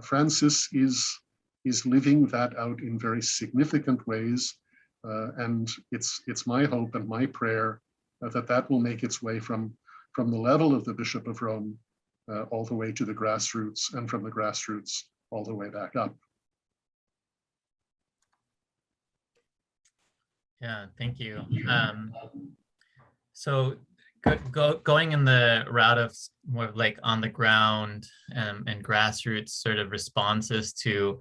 S5: Francis is living that out in very significant ways, and it's my hope and my prayer that will make its way from the level of the Bishop of Rome all the way to the grassroots, and from the grassroots all the way back up.
S4: Yeah, thank you. So going in the route of more like on the ground and grassroots sort of responses to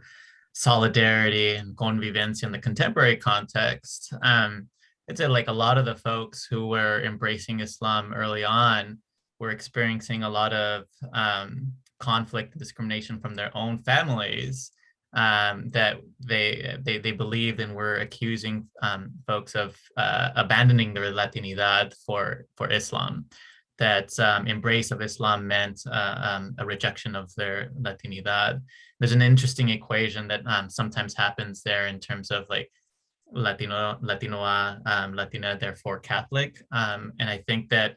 S4: solidarity and convivencia in the contemporary context, I'd say like a lot of the folks who were embracing Islam early on were experiencing a lot of conflict and discrimination from their own families that they believed and were accusing folks of abandoning their Latinidad for Islam. That embrace of Islam meant a rejection of their Latinidad. There's an interesting equation that sometimes happens there in terms of like Latino, Latina, therefore Catholic. And I think that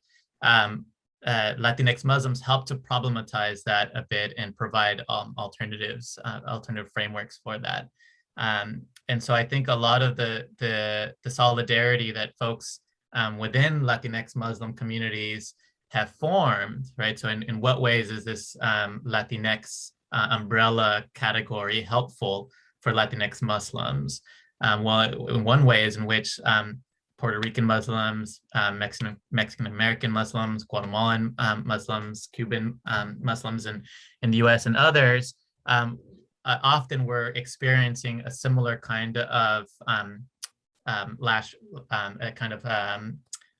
S4: Latinx Muslims help to problematize that a bit and provide alternative frameworks for that. And so I think a lot of the solidarity that folks within Latinx Muslim communities have formed, right? So in what ways is this Latinx umbrella category helpful for Latinx Muslims? Well, in one way is in which Puerto Rican Muslims, Mexican American Muslims, Guatemalan Muslims, Cuban Muslims in the US and others often were experiencing a similar kind of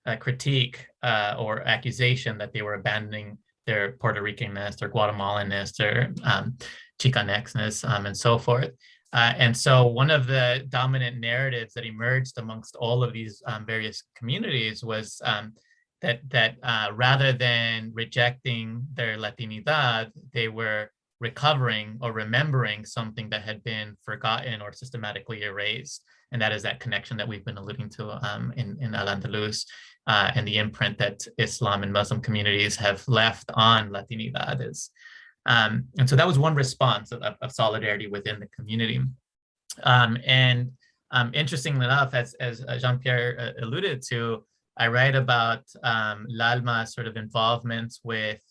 S4: a critique or accusation that they were abandoning their Puerto Ricanness, their Guatemalanness, their Chicanxness, and so forth. And so one of the dominant narratives that emerged amongst all of these various communities was that rather than rejecting their Latinidad, they were recovering or remembering something that had been forgotten or systematically erased. and that is that connection that we've been alluding to in Al-Andalus, and the imprint that Islam and Muslim communities have left on Latinidad. And so that was one response of solidarity within the community. Interestingly enough, as Jean-Pierre alluded to, I write about Lalma's sort of involvement with,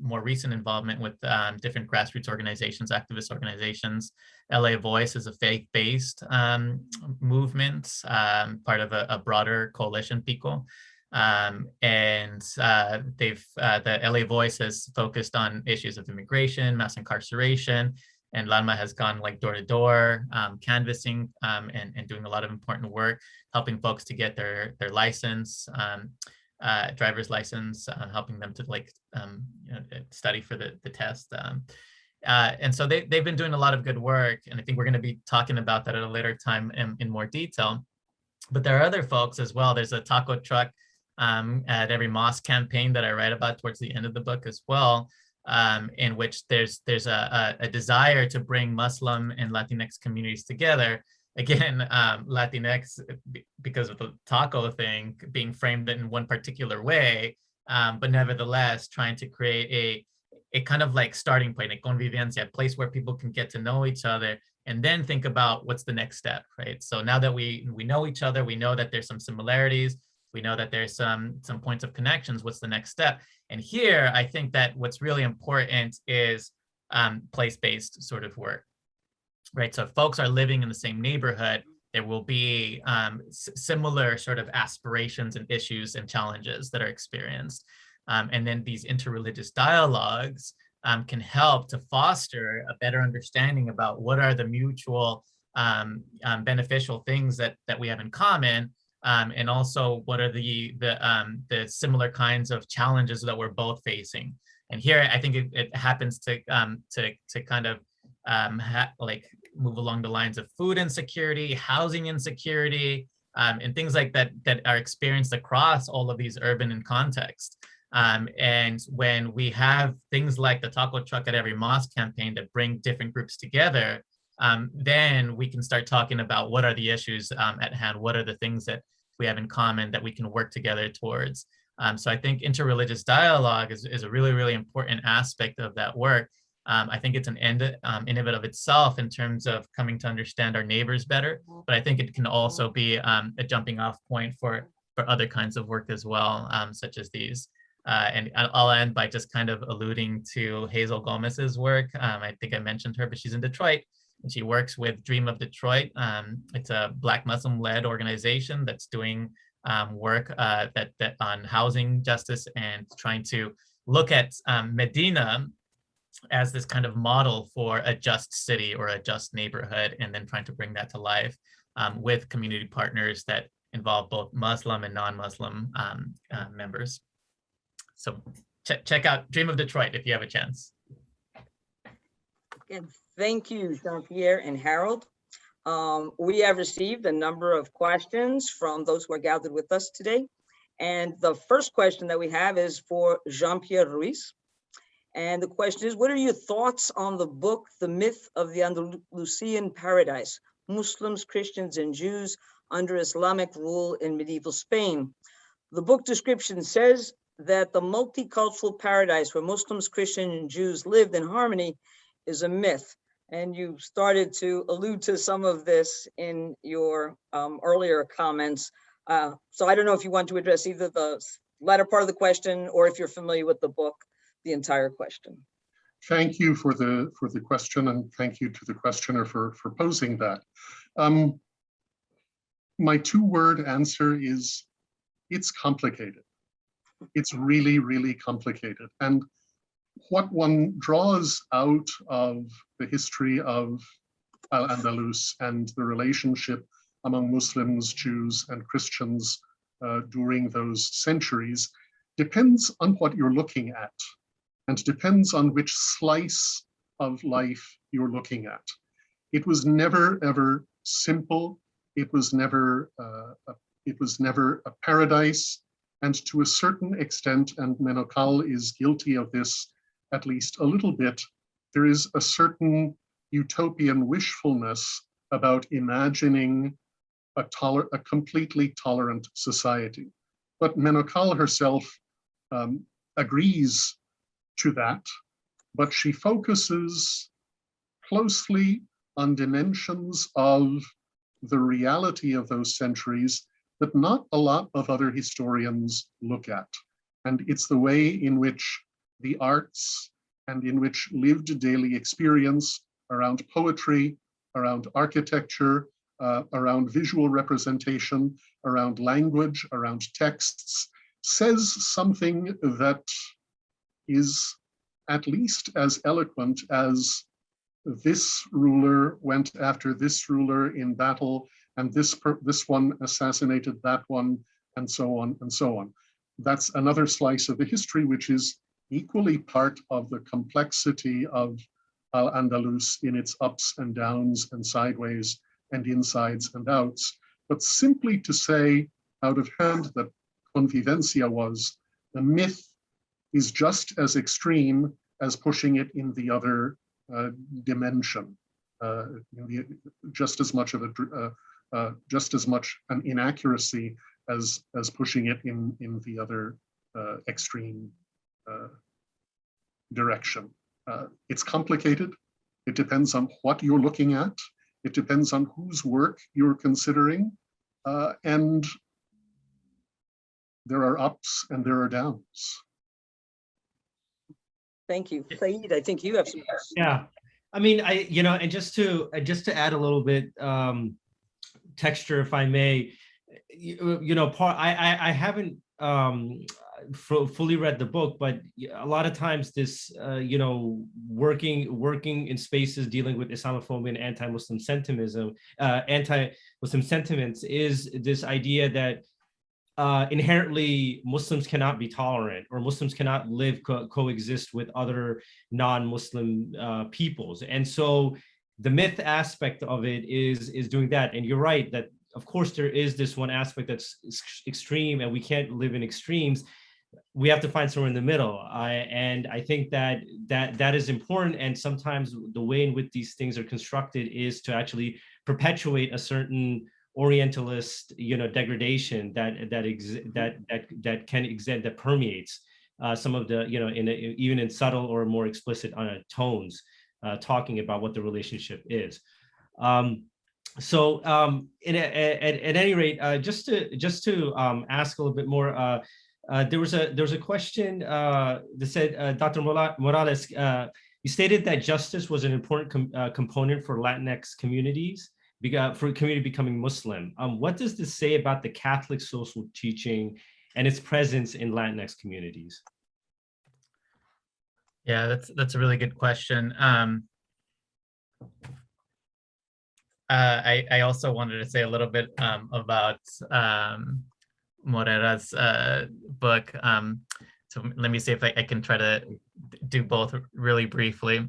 S4: more recent involvement with different grassroots organizations, activist organizations. LA Voice is a faith-based movement, part of a broader coalition, PICO. The LA Voice has focused on issues of immigration, mass incarceration, and Lalma has gone like door to door, canvassing and doing a lot of important work, helping folks to get their license, driver's license, helping them to study for the test. And so they've been doing a lot of good work, and I think we're going to be talking about that at a later time in more detail. But there are other folks as well. There's a taco truck at every mosque campaign that I write about towards the end of the book as well, in which there's a desire to bring Muslim and Latinx communities together. Again, Latinx, because of the taco thing, being framed in one particular way, but nevertheless trying to create a kind of like starting point, a convivencia, a place where people can get to know each other and then think about what's the next step, right? So now that we know each other, we know that there's some similarities, we know that there's some points of connections, what's the next step? And here, I think that what's really important is place-based sort of work, right? So if folks are living in the same neighborhood, there will be similar sort of aspirations and issues and challenges that are experienced. And then these interreligious dialogues can help to foster a better understanding about what are the mutual beneficial things that we have in common, and also what are the similar kinds of challenges that we're both facing. And here, I think it happens to kind of move along the lines of food insecurity, housing insecurity, and things like that are experienced across all of these urban and contexts. And when we have things like the taco truck at every mosque campaign that bring different groups together, then we can start talking about what are the issues at hand, what are the things that we have in common that we can work together towards. So I think interreligious dialogue is a really, really important aspect of that work. I think it's an end in and of itself in terms of coming to understand our neighbors better, but I think it can also be a jumping off point for other kinds of work as well, such as these. And I'll end by just kind of alluding to Hazel Gomez's work. I think I mentioned her, but she's in Detroit, and she works with Dream of Detroit. It's a Black Muslim-led organization that's doing work that on housing justice and trying to look at Medina as this kind of model for a just city or a just neighborhood, and then trying to bring that to life with community partners that involve both Muslim and non-Muslim members. So check out Dream of Detroit if you have a chance.
S1: And thank you, Jean-Pierre and Harold. We have received a number of questions from those who are gathered with us today. And the first question that we have is for Jean-Pierre Ruiz. And the question is, what are your thoughts on the book, The Myth of the Andalusian Paradise, Muslims, Christians, and Jews under Islamic rule in medieval Spain? The book description says that the multicultural paradise where Muslims, Christians, and Jews lived in harmony is a myth. And you started to allude to some of this in your earlier comments. So I don't know if you want to address either the latter part of the question or if you're familiar with the book, the entire question.
S5: Thank you for the question, and thank you to the questioner for posing that. My two-word answer is, it's complicated. It's really, really complicated. And what one draws out of the history of Al-Andalus and the relationship among Muslims, Jews, and Christians during those centuries depends on what you're looking at, and depends on which slice of life you're looking at. It was never, ever simple. It was never a paradise. And to a certain extent, and Menokal is guilty of this at least a little bit, there is a certain utopian wishfulness about imagining a completely tolerant society. But Menokal herself agrees to that, but she focuses closely on dimensions of the reality of those centuries that not a lot of other historians look at. And it's the way in which the arts and in which lived daily experience around poetry, around architecture, around visual representation, around language, around texts, says something that is at least as eloquent as this ruler went after this ruler in battle, and this one assassinated that one, and so on and so on. That's another slice of the history, which is equally part of the complexity of Al-Andalus in its ups and downs and sideways and insides and outs. But simply to say out of hand that convivencia was, the myth is just as extreme as pushing it in the other dimension, just as much an inaccuracy as pushing it in the other extreme direction. It's complicated. It depends on what you're looking at. It depends on whose work you're considering. And there are ups and there are downs.
S1: Thank you. Saeed, I think you have some questions.
S3: Yeah, I mean, and just to add a little bit texture, if I may, I haven't fully read the book, but a lot of times this, working in spaces dealing with Islamophobia and anti-Muslim sentiments is this idea that inherently Muslims cannot be tolerant, or Muslims cannot coexist with other non-Muslim peoples. And so the myth aspect of it is doing that. And you're right that, of course, there is this one aspect that's extreme, and we can't live in extremes. We have to find somewhere in the middle. And I think that is important. And sometimes the way in which these things are constructed is to actually perpetuate a certain Orientalist, degradation that can exist, that permeates some of the, even in subtle or more explicit tones, talking about what the relationship is. At any rate, just to ask a little bit more, there was a question that said, Dr. Morales, you stated that justice was an important component for Latinx communities, for a community becoming Muslim. What does this say about the Catholic social teaching and its presence in Latinx communities?
S4: Yeah, that's a really good question. I also wanted to say a little bit about Morera's book. So let me see if I can try to do both really briefly.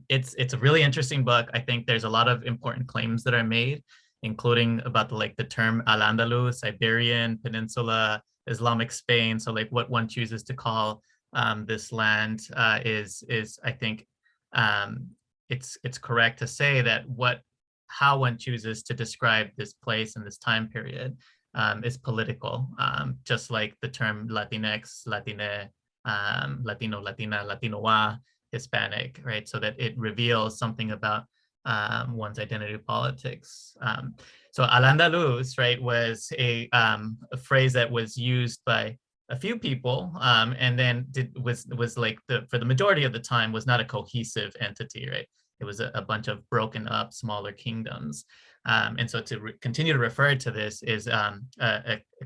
S4: It's a really interesting book. I think there's a lot of important claims that are made, including about the term Al-Andalus, Iberian Peninsula, Islamic Spain. So what one chooses to call this land is I think it's correct to say that how one chooses to describe this place and this time period is political, just like the term Latinx, Latine, Latino, Latina, Latinoa, Hispanic, right? So that it reveals something about one's identity politics. So Al-Andalus, right, was a phrase that was used by a few people, and then for the majority of the time was not a cohesive entity, right? It was a bunch of broken up smaller kingdoms. And so to continue to refer to this is a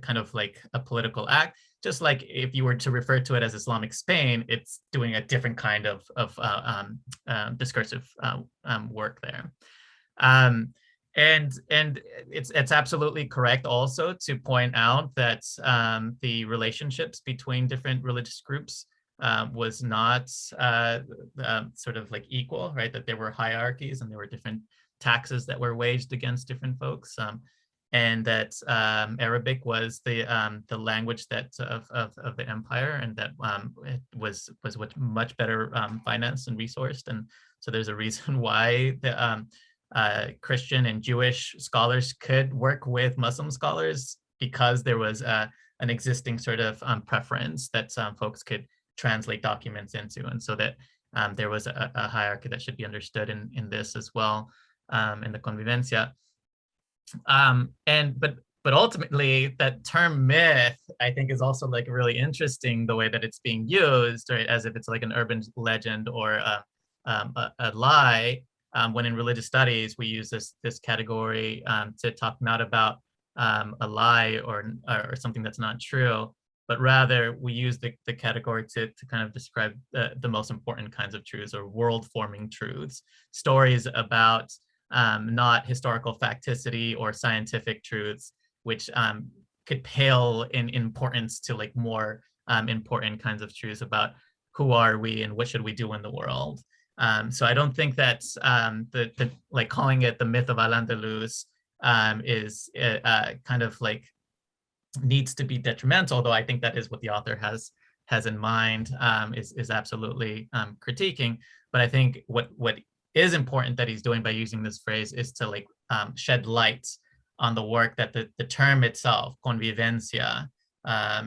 S4: kind of like a political act. Just like if you were to refer to it as Islamic Spain, it's doing a different kind of discursive work there. And it's absolutely correct also to point out that the relationships between different religious groups was not sort of like equal, right? That there were hierarchies and there were different taxes that were waged against different folks. And that Arabic was the language of the empire, and that it was much better financed and resourced. And so there's a reason why Christian and Jewish scholars could work with Muslim scholars because there was an existing sort of preference that some folks could translate documents into. And so that there was a hierarchy that should be understood in this as well, in the convivencia. But ultimately, that term myth, I think, is also like really interesting, the way that it's being used, right? As if it's like an urban legend or a lie. When in religious studies, we use this category to talk not about a lie or something that's not true, but rather we use the category to kind of describe the most important kinds of truths, or world-forming truths, stories about not historical facticity or scientific truths, which could pale in importance to like more important kinds of truths about who are we and what should we do in the world. So I don't think that the like calling it the myth of Al-Andalus is kind of like needs to be detrimental, although I think that is what the author has in mind, is absolutely critiquing. But I think what is important that he's doing by using this phrase is to like shed light on the work that the term itself, convivencia,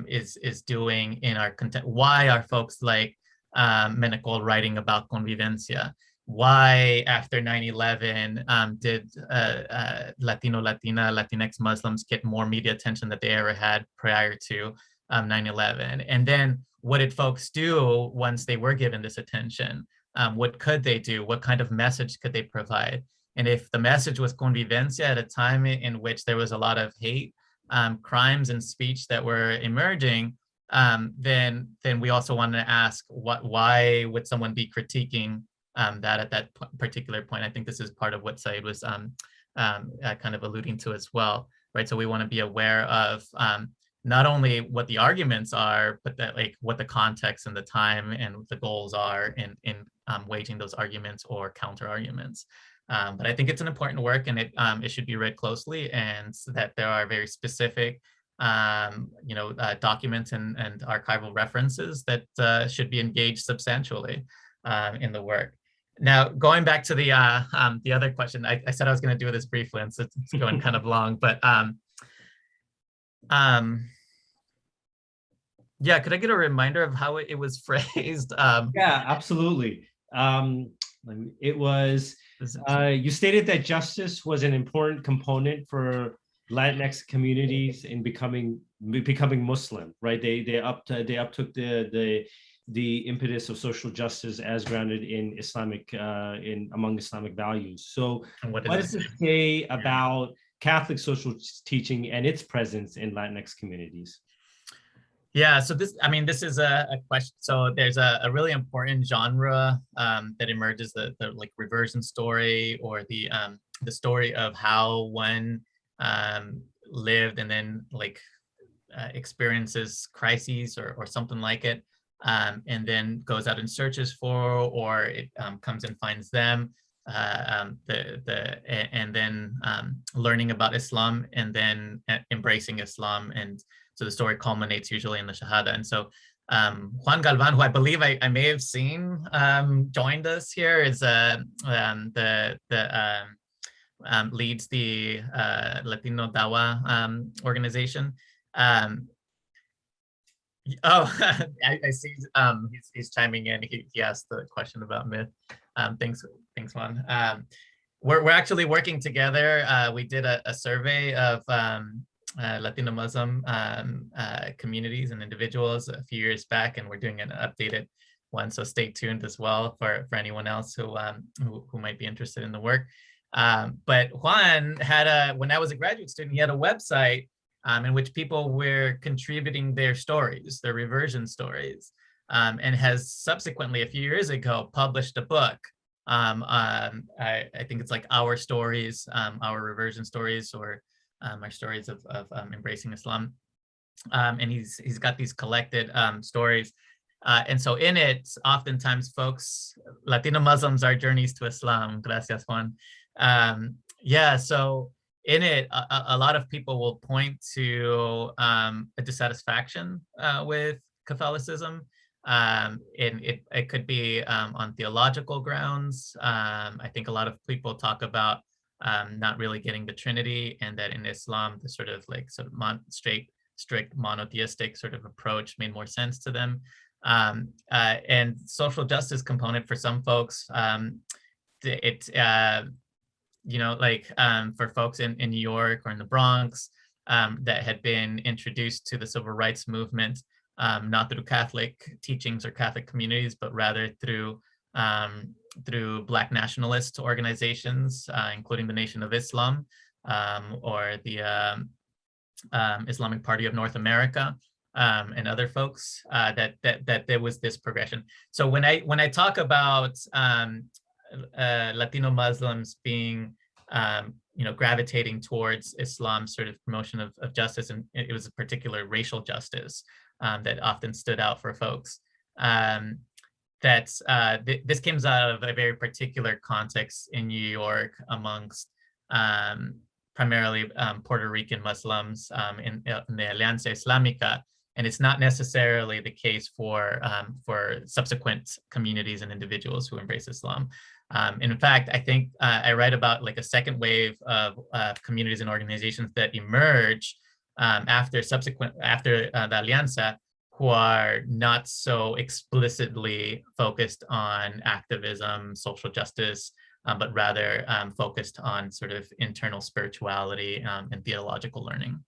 S4: is doing in our content. Why are folks like Menacol writing about convivencia? Why, after 9/11, did Latino, Latina, Latinx Muslims get more media attention that they ever had prior to 9/11? And then what did folks do once they were given this attention? What could they do? What kind of message could they provide? And if the message was convivencia at a time in which there was a lot of hate, crimes, and speech that were emerging, then we also want to ask, why would someone be critiquing that at that particular point? I think this is part of what Said was kind of alluding to as well, right? So we want to be aware of not only what the arguments are, but that like what the context and the time and the goals are in waging those arguments or counter arguments. But I think it's an important work, and it should be read closely, and that there are very specific documents and archival references that should be engaged substantially in the work. Now, going back to the other question, I said I was going to do this briefly, and so it's going kind of long, but yeah, could I get a reminder of how it was phrased?
S3: Yeah, absolutely. It was, you stated that justice was an important component for Latinx communities in becoming Muslim, right? They uptook the impetus of social justice as grounded in Islamic among Islamic values. So what does it say about Catholic social teaching and its presence in Latinx communities?
S4: Yeah, so this is a question. So there's a really important genre that emerges, the like reversion story, or the story of how one lived and then like experiences crises or something like it, and then goes out and searches for, or it comes and finds them, and then learning about Islam, and then embracing Islam. And so the story culminates usually in the Shahada. And so Juan Galvan, who I believe I may have seen joined us here, is leads the Latino Dawa organization. I see he's chiming in. He asked the question about myth. Thanks Juan. We're actually working together. We did a survey of Latino Muslim communities and individuals a few years back, and we're doing an updated one. So stay tuned as well for anyone else who might be interested in the work. But Juan had when I was a graduate student, he had a website in which people were contributing their stories, their reversion stories, and has subsequently, a few years ago, published a book. I think it's like Our Stories, Our Reversion Stories, or our stories of embracing Islam. And he's got these collected stories. And so in it, oftentimes folks, Latino Muslims, Our Journeys to Islam. Gracias, Juan. Yeah, so in it, a lot of people will point to a dissatisfaction with Catholicism. And it could be on theological grounds. I think a lot of people talk about not really getting the Trinity, and that in Islam, the sort of strict monotheistic sort of approach made more sense to them. And social justice component for some folks, for folks in New York or in the Bronx that had been introduced to the civil rights movement, not through Catholic teachings or Catholic communities, but rather through Black nationalist organizations, including the Nation of Islam or the Islamic Party of North America, and other folks, that there was this progression. So when I talk about Latino Muslims being gravitating towards Islam's sort of promotion of justice, and it was a particular racial justice that often stood out for folks. This comes out of a very particular context in New York amongst primarily Puerto Rican Muslims in the Alianza Islámica, and it's not necessarily the case for subsequent communities and individuals who embrace Islam. In fact, I think I write about like a second wave of communities and organizations that emerge after the Alianza, who are not so explicitly focused on activism, social justice, but rather focused on sort of internal spirituality and theological learning.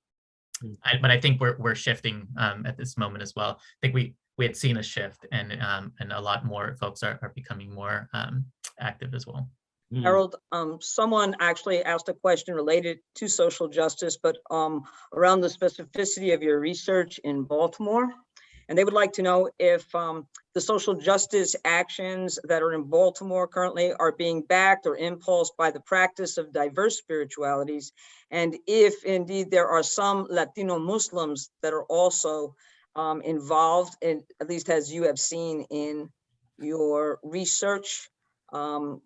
S4: But I think we're shifting at this moment as well. I think we had seen a shift, and a lot more folks are becoming more active as well.
S1: Harold, someone actually asked a question related to social justice, but around the specificity of your research in Baltimore. And they would like to know if the social justice actions that are in Baltimore currently are being backed or impulsed by the practice of diverse spiritualities, and if indeed there are some Latino Muslims that are also involved, in, at least as you have seen in your research. Do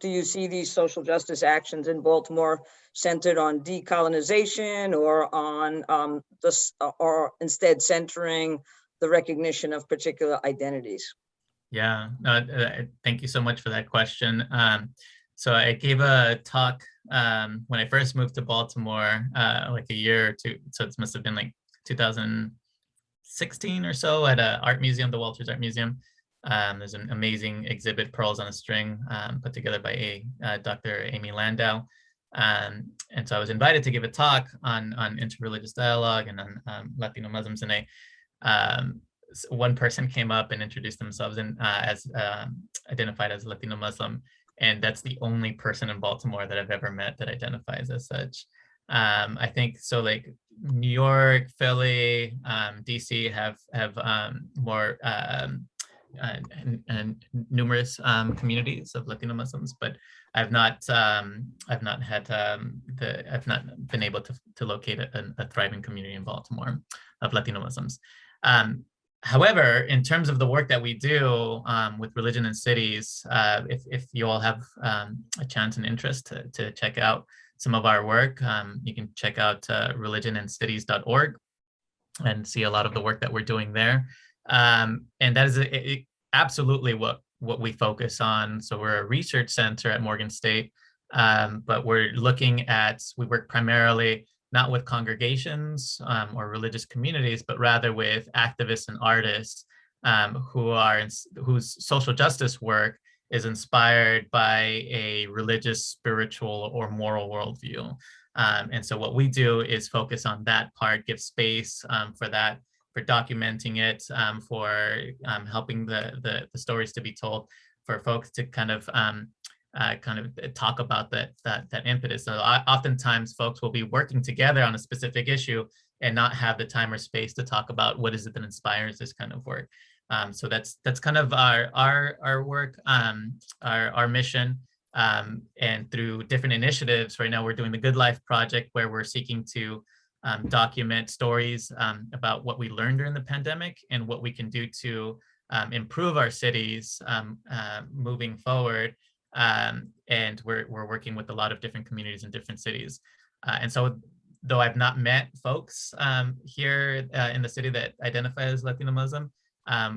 S1: you see these social justice actions in Baltimore centered on decolonization, or on or instead centering the recognition of particular identities?
S4: Yeah, thank you so much for that question. So I gave a talk when I first moved to Baltimore, like a year or two. So it must have been like 2016 or so, at an art museum, the Walters Art Museum. There's an amazing exhibit, Pearls on a String, put together by Dr. Amy Landau. And so I was invited to give a talk on interreligious dialogue and on Latino Muslims. And one person came up and introduced themselves as identified as Latino Muslim. And that's the only person in Baltimore that I've ever met that identifies as such. I think so, like New York, Philly, DC have more and numerous communities of Latino Muslims, but I've not been able to locate a thriving community in Baltimore of Latino Muslims. However, in terms of the work that we do with religion in cities, if you all have a chance and interest to check out some of our work, you can check out religionincities.org and see a lot of the work that we're doing there. And that is absolutely what we focus on. So we're a research center at Morgan State, but we work primarily not with congregations or religious communities, but rather with activists and artists whose social justice work is inspired by a religious, spiritual, or moral worldview. And so what we do is focus on that part, give space for that, for documenting it, for helping the stories to be told, for folks to kind of talk about that impetus. So oftentimes folks will be working together on a specific issue and not have the time or space to talk about what is it that inspires this kind of work. So that's kind of our work, our mission. And through different initiatives, right now we're doing the Good Life Project, where we're seeking to document stories about what we learned during the pandemic and what we can do to improve our cities moving forward. And we're working with a lot of different communities in different cities. And so though I've not met folks here in the city that identify as Latino Muslim,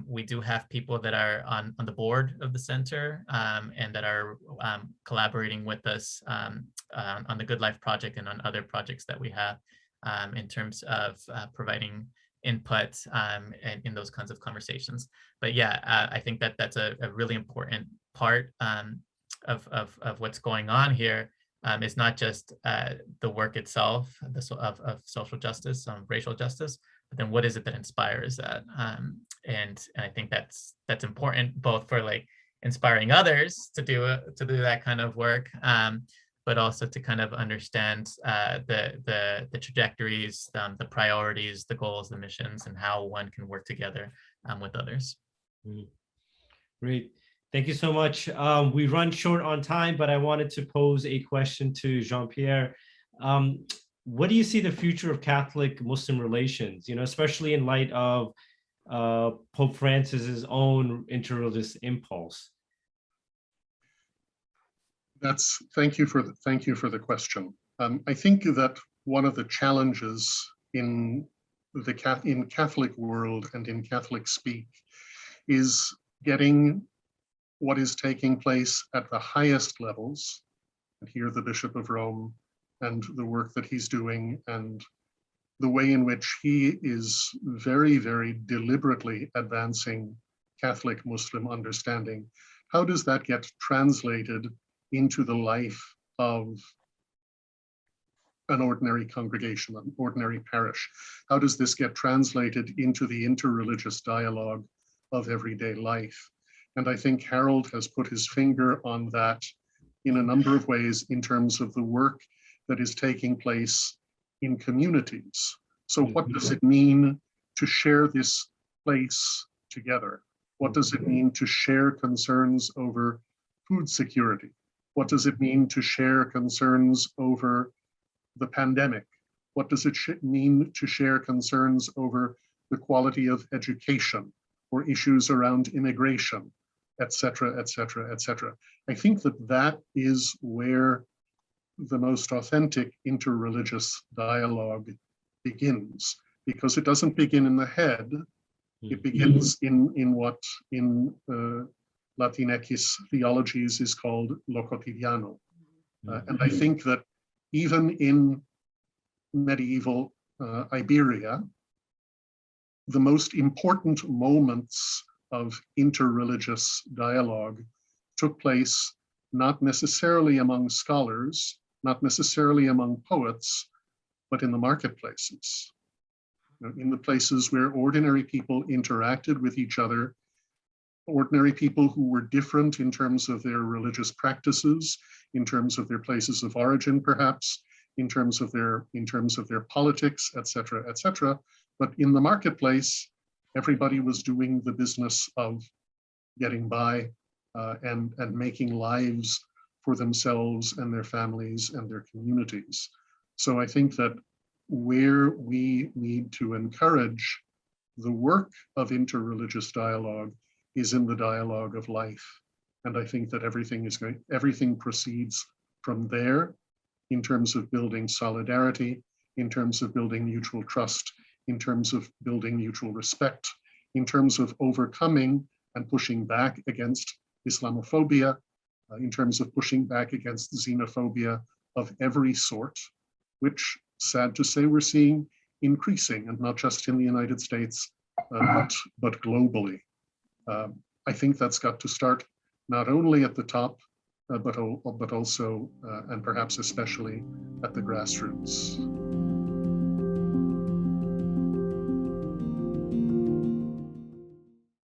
S4: We do have people that are on the board of the center and that are collaborating with us on the Good Life Project and on other projects that we have in terms of providing input in those kinds of conversations. But yeah, I think that that's a really important part of what's going on here. It's not just the work itself of social justice, racial justice, but then what is it that inspires that? And I think that's important both for like inspiring others to do that kind of work, but also to kind of understand the trajectories, the priorities, the goals, the missions, and how one can work together with others.
S3: Great. Thank you so much. We run short on time, but I wanted to pose a question to Jean-Pierre. What do you see the future of Catholic-Muslim relations, especially in light of Pope Francis's own interreligious impulse?
S5: Thank you for the question. I think that one of the challenges in Catholic world and in Catholic speak is getting what is taking place at the highest levels, and here the Bishop of Rome and the work that he's doing and the way in which he is very, very deliberately advancing Catholic Muslim understanding. How does that get translated into the life of an ordinary congregation, an ordinary parish? How does this get translated into the interreligious dialogue of everyday life? And I think Harold has put his finger on that in a number of ways in terms of the work that is taking place in communities. So what does it mean to share this place together? What does it mean to share concerns over food security? What does it mean to share concerns over the pandemic? What does it mean to share concerns over the quality of education or issues around immigration, et cetera, et cetera, et cetera? I think that is where the most authentic interreligious dialogue begins, because it doesn't begin in the head. It begins in what in Latinx theologies is called lo cotidiano. And I think that even in medieval Iberia, the most important moments of interreligious dialogue took place not necessarily among scholars, not necessarily among poets, but in the marketplaces, in the places where ordinary people interacted with each other, ordinary people who were different in terms of their religious practices, in terms of their places of origin, perhaps, in terms of their politics, et cetera, but in the marketplace, everybody was doing the business of getting by and making lives for themselves and their families and their communities. So I think that where we need to encourage the work of interreligious dialogue is in the dialogue of life. And I think that everything proceeds from there in terms of building solidarity, in terms of building mutual trust, in terms of building mutual respect, in terms of overcoming and pushing back against Islamophobia, in terms of pushing back against xenophobia of every sort, which, sad to say, we're seeing increasing, and not just in the United States, but globally. I think that's got to start not only at the top, but also, and perhaps especially at the grassroots.